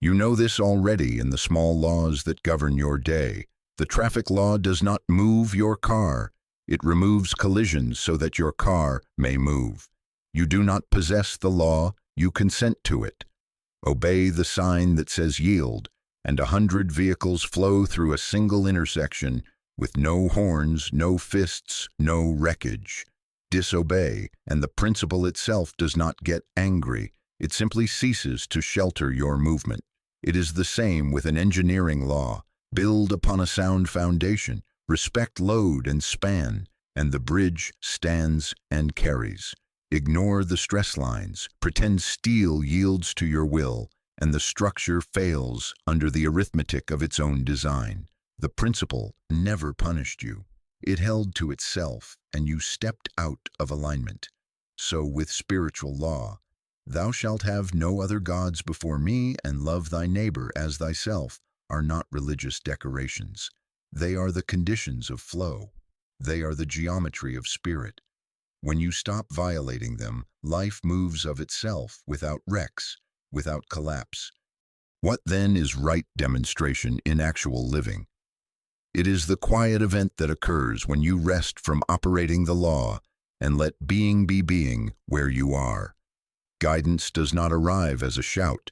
You know this already in the small laws that govern your day. The traffic law does not move your car. It removes collisions so that your car may move. You do not possess the law, you consent to it. Obey the sign that says yield, and 100 vehicles flow through a single intersection with no horns, no fists, no wreckage. Disobey, and the principle itself does not get angry. It simply ceases to shelter your movement. It is the same with an engineering law. Build upon a sound foundation, respect load and span, and the bridge stands and carries. Ignore the stress lines, pretend steel yields to your will, and the structure fails under the arithmetic of its own design. The principle never punished you. It held to itself, and you stepped out of alignment. So with spiritual law, thou shalt have no other gods before me, and love thy neighbor as thyself, are not religious decorations. They are the conditions of flow. They are the geometry of spirit. When you stop violating them, life moves of itself without wrecks, without collapse. What then is right demonstration in actual living? It is the quiet event that occurs when you rest from operating the law and let being be being where you are. Guidance does not arrive as a shout.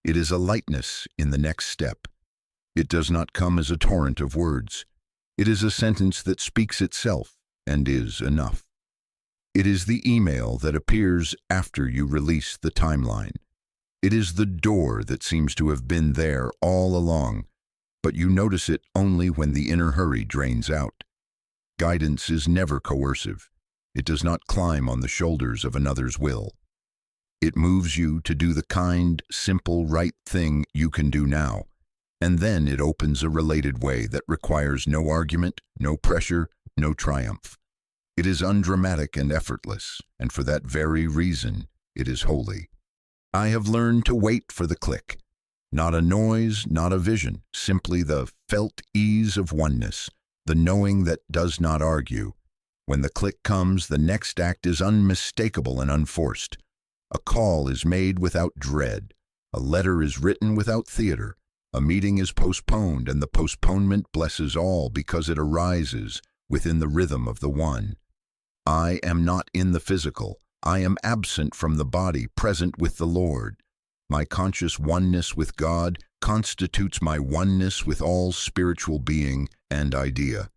It is a lightness in the next step. It does not come as a torrent of words. It is a sentence that speaks itself and is enough. It is the email that appears after you release the timeline. It is the door that seems to have been there all along, but you notice it only when the inner hurry drains out. Guidance is never coercive. It does not climb on the shoulders of another's will. It moves you to do the kind, simple, right thing you can do now, and then it opens a related way that requires no argument, no pressure, no triumph. It is undramatic and effortless, and for that very reason, it is holy. I have learned to wait for the click. Not a noise, not a vision, simply the felt ease of oneness, the knowing that does not argue. When the click comes, the next act is unmistakable and unforced. A call is made without dread. A letter is written without theater. A meeting is postponed, and the postponement blesses all because it arises within the rhythm of the one. I am not in the physical. I am absent from the body, present with the Lord. My conscious oneness with God constitutes my oneness with all spiritual being and idea.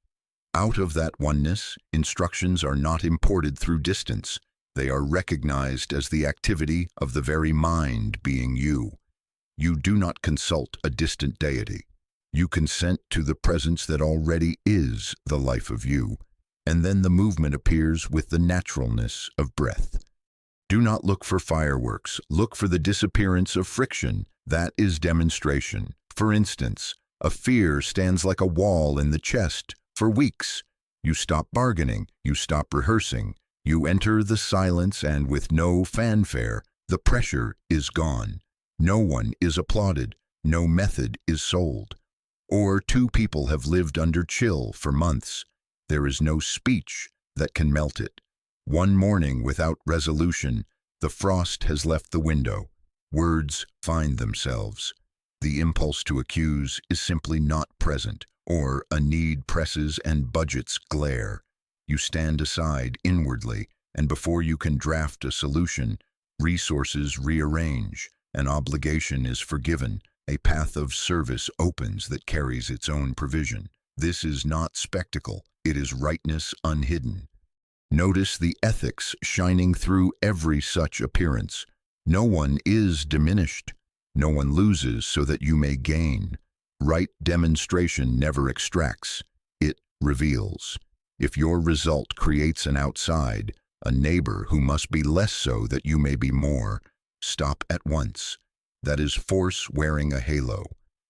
Out of that oneness, instructions are not imported through distance. They are recognized as the activity of the very mind being you. You do not consult a distant deity. You consent to the presence that already is the life of you, and then the movement appears with the naturalness of breath. Do not look for fireworks. Look for the disappearance of friction. That is demonstration. For instance, a fear stands like a wall in the chest for weeks. You stop bargaining. You stop rehearsing. You enter the silence, and with no fanfare, the pressure is gone. No one is applauded. No method is sold. Or two people have lived under chill for months. There is no speech that can melt it. One morning, without resolution, the frost has left the window. Words find themselves. The impulse to accuse is simply not present, or a need presses and budgets glare. You stand aside inwardly, and before you can draft a solution, resources rearrange, an obligation is forgiven, a path of service opens that carries its own provision. This is not spectacle, it is rightness unhidden. Notice the ethics shining through every such appearance. No one is diminished. No one loses so that you may gain. Right demonstration never extracts, it reveals. If your result creates an outside, a neighbor who must be less so that you may be more, stop at once. That is force wearing a halo.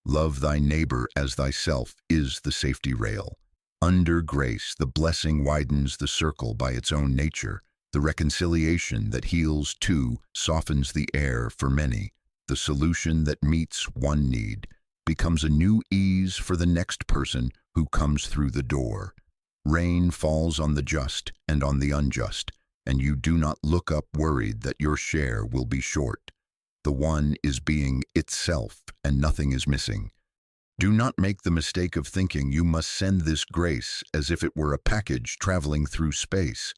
Love thy neighbor as thyself is the safety rail. Under grace, the blessing widens the circle by its own nature. The reconciliation that heals two softens the air for many. The solution that meets one need becomes a new ease for the next person who comes through the door. Rain falls on the just and on the unjust, and you do not look up worried that your share will be short. The one is being itself, and nothing is missing. Do not make the mistake of thinking you must send this grace as if it were a package traveling through space.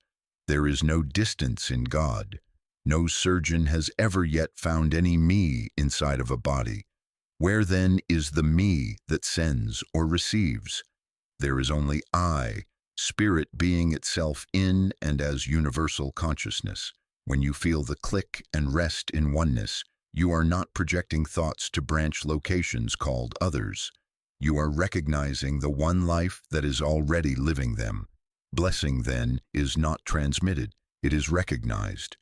There is no distance in God. No surgeon has ever yet found any me inside of a body. Where then is the me that sends or receives? There is only I, spirit being itself in and as universal consciousness. When you feel the click and rest in oneness, you are not projecting thoughts to branch locations called others. You are recognizing the one life that is already living them. Blessing, then, is not transmitted, it is recognized.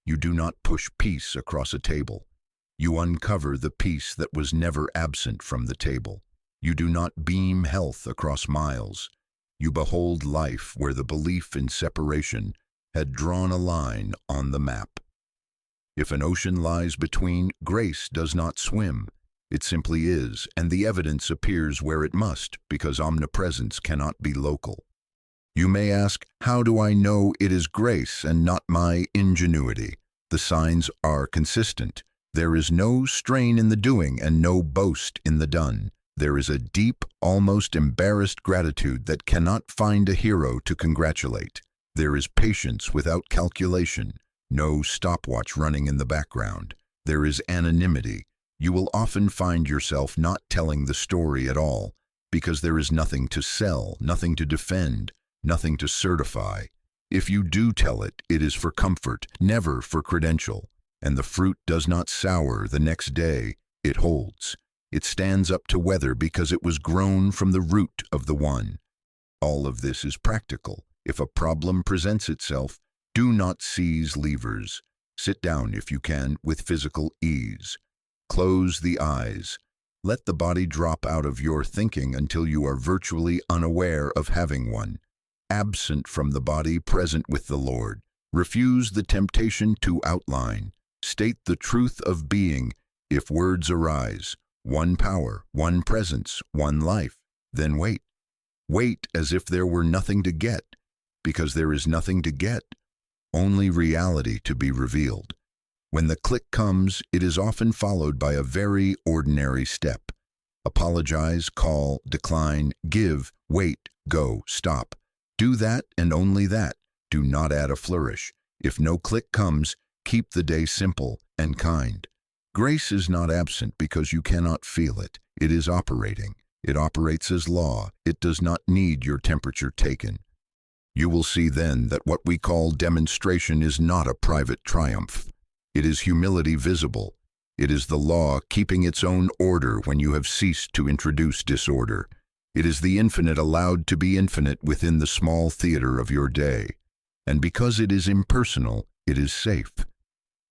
You do not push peace across a table. You uncover the peace that was never absent from the table. You do not beam health across miles. You behold life where the belief in separation had drawn a line on the map. If an ocean lies between, grace does not swim. It simply is, and the evidence appears where it must, because omnipresence cannot be local. You may ask, how do I know it is grace and not my ingenuity? The signs are consistent. There is no strain in the doing and no boast in the done. There is a deep, almost embarrassed gratitude that cannot find a hero to congratulate. There is patience without calculation, no stopwatch running in the background. There is anonymity. You will often find yourself not telling the story at all, because there is nothing to sell, nothing to defend, nothing to certify. If you do tell it, it is for comfort, never for credential. And the fruit does not sour the next day, it holds. It stands up to weather because it was grown from the root of the one. All of this is practical. If a problem presents itself, do not seize levers. Sit down if you can with physical ease. Close the eyes. Let the body drop out of your thinking until you are virtually unaware of having one. Absent from the body, present with the Lord. Refuse the temptation to outline. State the truth of being. If words arise, one power, one presence, one life, then wait. Wait as if there were nothing to get, because there is nothing to get, only reality to be revealed. When the click comes, it is often followed by a very ordinary step. Apologize, call, decline, give, wait, go, stop. Do that and only that. Do not add a flourish. If no click comes, keep the day simple and kind. Grace is not absent because you cannot feel it. It is operating. It operates as law. It does not need your temperature taken. You will see then that what we call demonstration is not a private triumph. It is humility visible. It is the law keeping its own order when you have ceased to introduce disorder. It is the infinite allowed to be infinite within the small theater of your day. And because it is impersonal, it is safe.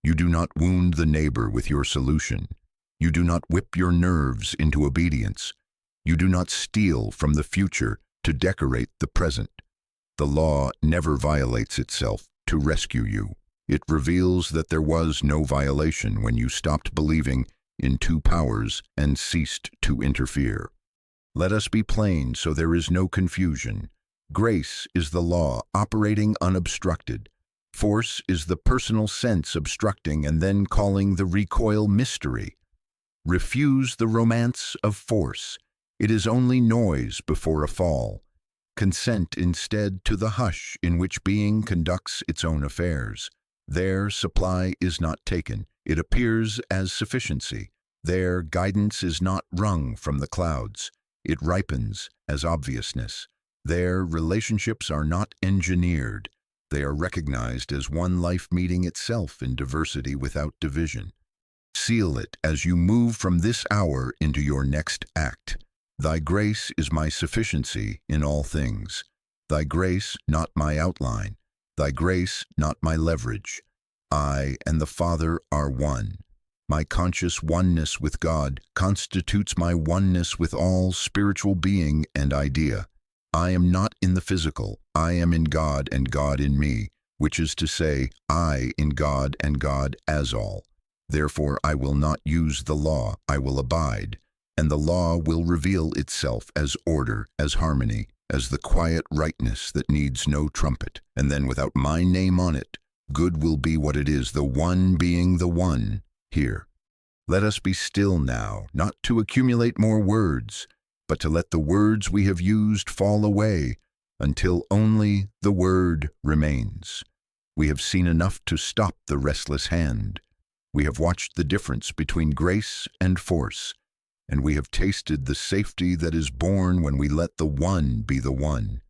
You do not wound the neighbor with your solution. You do not whip your nerves into obedience. You do not steal from the future to decorate the present. The law never violates itself to rescue you. It reveals that there was no violation when you stopped believing in two powers and ceased to interfere. Let us be plain so there is no confusion. Grace is the law operating unobstructed. Force is the personal sense obstructing and then calling the recoil mystery. Refuse the romance of force. It is only noise before a fall. Consent instead to the hush in which being conducts its own affairs. There, supply is not taken. It appears as sufficiency. There, guidance is not wrung from the clouds. It ripens as obviousness. There, relationships are not engineered. They are recognized as one life meeting itself in diversity without division. Seal it as you move from this hour into your next act. Thy grace is my sufficiency in all things. Thy grace, not my outline. Thy grace, not my leverage. I and the Father are one. My conscious oneness with God constitutes my oneness with all spiritual being and idea. I am not in the physical. I am in God and God in me, which is to say, I in God and God as all. Therefore I will not use the law, I will abide, and the law will reveal itself as order, as harmony, as the quiet rightness that needs no trumpet. And then without my name on it, good will be what it is, the one being the one. Here, let us be still now, not to accumulate more words, but to let the words we have used fall away until only the word remains. We have seen enough to stop the restless hand. We have watched the difference between grace and force, and we have tasted the safety that is born when we let the one be the one.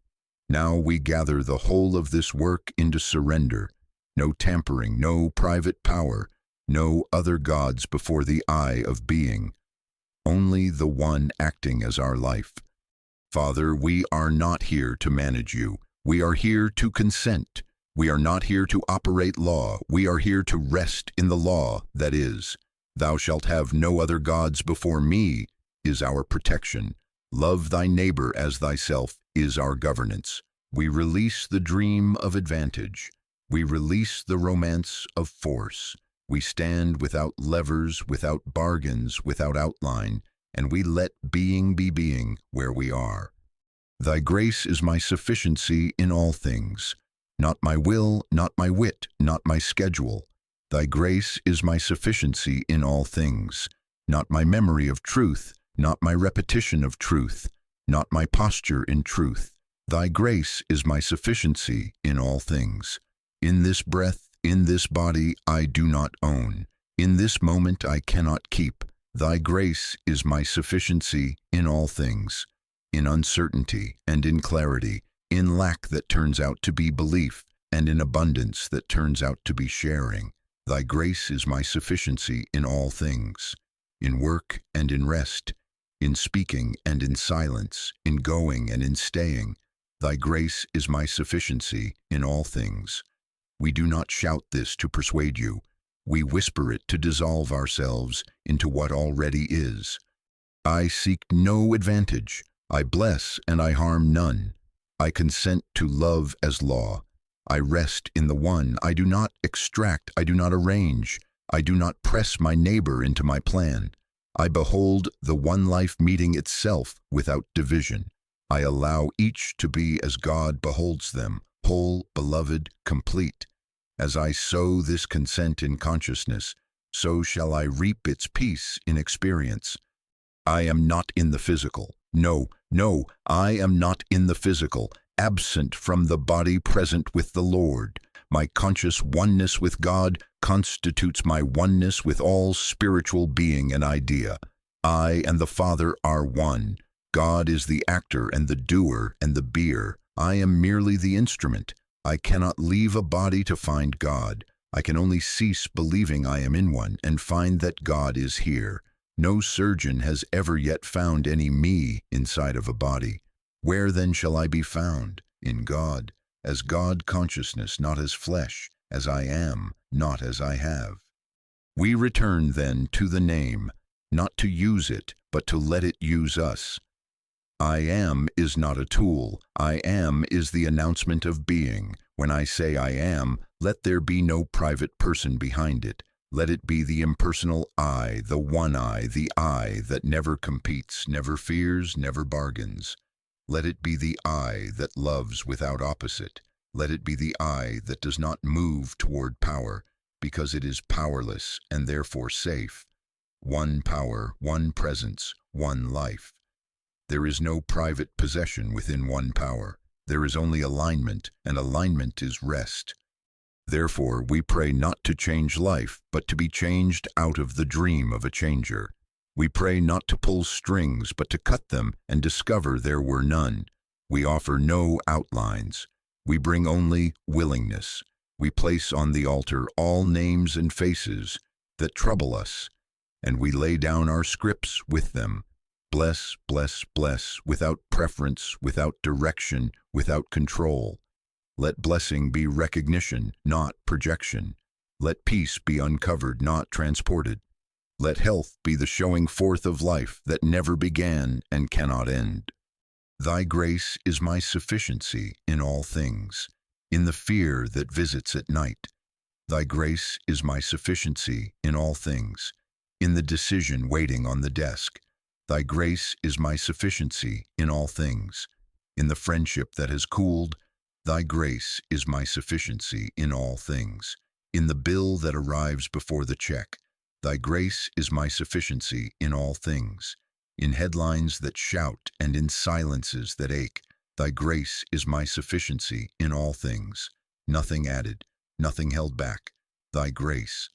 Now we gather the whole of this work into surrender. No tampering, no private power, no other gods before the eye of being. Only the one acting as our life. Father, we are not here to manage you. We are here to consent. We are not here to operate law. We are here to rest in the law, that is, thou shalt have no other gods before me, is our protection. Love thy neighbor as thyself is our governance. We release the dream of advantage. We release the romance of force. We stand without levers, without bargains, without outline, and we let being be being where we are. Thy grace is my sufficiency in all things. Not my will, not my wit, not my schedule. Thy grace is my sufficiency in all things. Not my memory of truth, not my repetition of truth, not my posture in truth. Thy grace is my sufficiency in all things. In this breath, in this body, I do not own. In this moment I cannot keep. Thy grace is my sufficiency in all things. In uncertainty and in clarity, in lack that turns out to be belief, and in abundance that turns out to be sharing. Thy grace is my sufficiency in all things. In work and in rest, in speaking and in silence, in going and in staying. Thy grace is my sufficiency in all things. We do not shout this to persuade you. We whisper it to dissolve ourselves into what already is. I seek no advantage. I bless and I harm none. I consent to love as law. I rest in the one. I do not extract. I do not arrange. I do not press my neighbor into my plan. I behold the one life meeting itself without division. I allow each to be as God beholds them, whole, beloved, complete. As I sow this consent in consciousness, so shall I reap its peace in experience. I am not in the physical. No, no, I am not in the physical, absent from the body, present with the Lord. My conscious oneness with God constitutes my oneness with all spiritual being and idea. I and the Father are one. God is the actor and the doer and the beer. I am merely the instrument. I cannot leave a body to find God. I can only cease believing I am in one and find that God is here. No surgeon has ever yet found any me inside of a body. Where then shall I be found? In God, as God consciousness, not as flesh, as I am, not as I have. We return then to the name, not to use it, but to let it use us. I am is not a tool. I am is the announcement of being. When I say I am, let there be no private person behind it. Let it be the impersonal I, the one the I that never competes, never fears, never bargains. Let it be the I that loves without opposite. Let it be the I that does not move toward power, because it is powerless and therefore safe. One power, one presence, one life. There is no private possession within one power. There is only alignment, and alignment is rest. Therefore, we pray not to change life, but to be changed out of the dream of a changer. We pray not to pull strings, but to cut them and discover there were none. We offer no outlines. We bring only willingness. We place on the altar all names and faces that trouble us, and we lay down our scripts with them. Bless, bless, bless, without preference, without direction, without control. Let blessing be recognition, not projection. Let peace be uncovered, not transported. Let health be the showing forth of life that never began and cannot end. Thy grace is my sufficiency in all things, in the fear that visits at night. Thy grace is my sufficiency in all things, in the decision waiting on the desk. Thy grace is my sufficiency in all things, in the friendship that has cooled. Thy grace is my sufficiency in all things, in the bill that arrives before the check. Thy grace is my sufficiency in all things, in headlines that shout and in silences that ache. Thy grace is my sufficiency in all things, nothing added, nothing held back. Thy grace.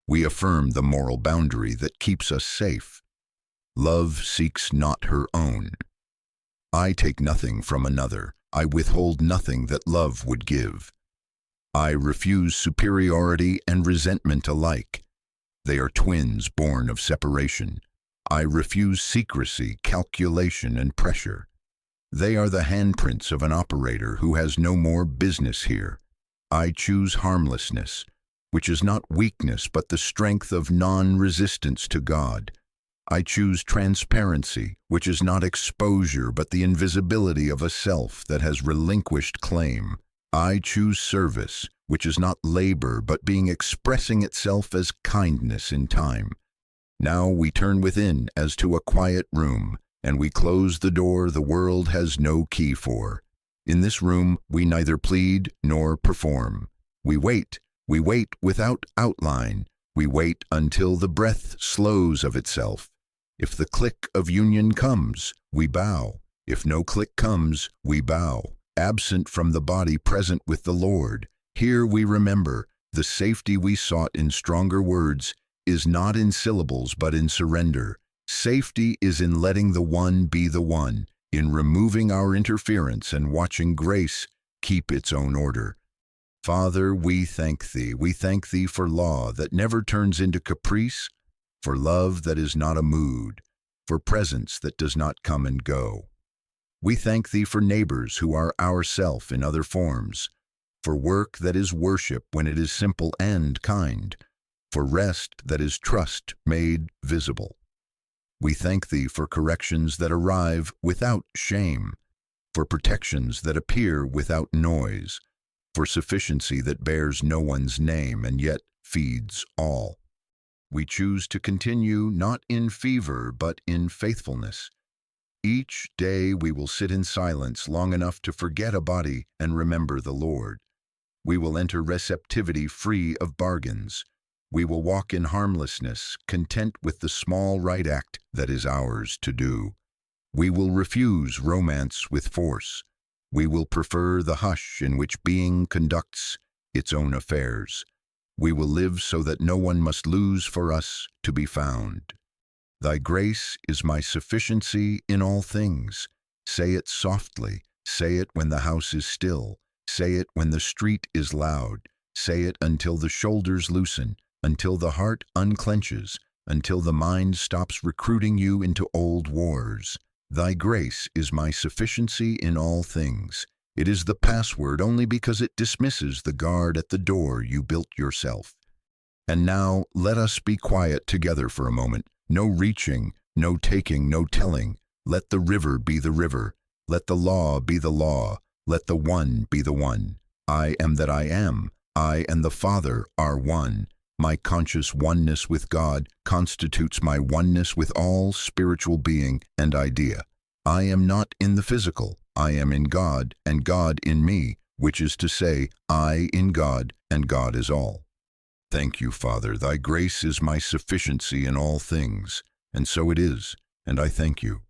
We affirm the moral boundary that keeps us safe. Love seeks not her own. I take nothing from another. I withhold nothing that love would give. I refuse superiority and resentment alike. They are twins born of separation. I refuse secrecy, calculation, and pressure. They are the handprints of an operator who has no more business here. I choose harmlessness, which is not weakness but the strength of non-resistance to God. I choose transparency, which is not exposure but the invisibility of a self that has relinquished claim. I choose service, which is not labor but being expressing itself as kindness in time. Now we turn within as to a quiet room, and we close the door the world has no key for. In this room we neither plead nor perform. We wait without outline. We wait until the breath slows of itself. If the click of union comes, we bow. If no click comes, we bow. Absent from the body, present with the Lord. Here we remember the safety we sought in stronger words is not in syllables but in surrender. Safety is in letting the one be the one, in removing our interference and watching grace keep its own order. Father, we thank Thee for law that never turns into caprice, for love that is not a mood, for presence that does not come and go. We thank Thee for neighbors who are ourself in other forms, for work that is worship when it is simple and kind, for rest that is trust made visible. We thank Thee for corrections that arrive without shame, for protections that appear without noise, for sufficiency that bears no one's name and yet feeds all. We choose to continue not in fever but in faithfulness. Each day we will sit in silence long enough to forget a body and remember the Lord. We will enter receptivity free of bargains. We will walk in harmlessness, content with the small right act that is ours to do. We will refuse romance with force. We will prefer the hush in which being conducts its own affairs. We will live so that no one must lose for us to be found. Thy grace is my sufficiency in all things. Say it softly. Say it when the house is still. Say it when the street is loud. Say it until the shoulders loosen, until the heart unclenches, until the mind stops recruiting you into old wars. Thy grace is my sufficiency in all things. It is the password only because it dismisses the guard at the door you built yourself. And now let us be quiet together for a moment. No reaching, no taking, no telling. Let the river be the river. Let the law be the law. Let the one be the one. I am that I am. I and the Father are one. My conscious oneness with God constitutes my oneness with all spiritual being and idea. I am not in the physical. I am in God and God in me, which is to say, I in God and God is all. Thank you, Father. Thy grace is my sufficiency in all things, and so it is, and I thank you.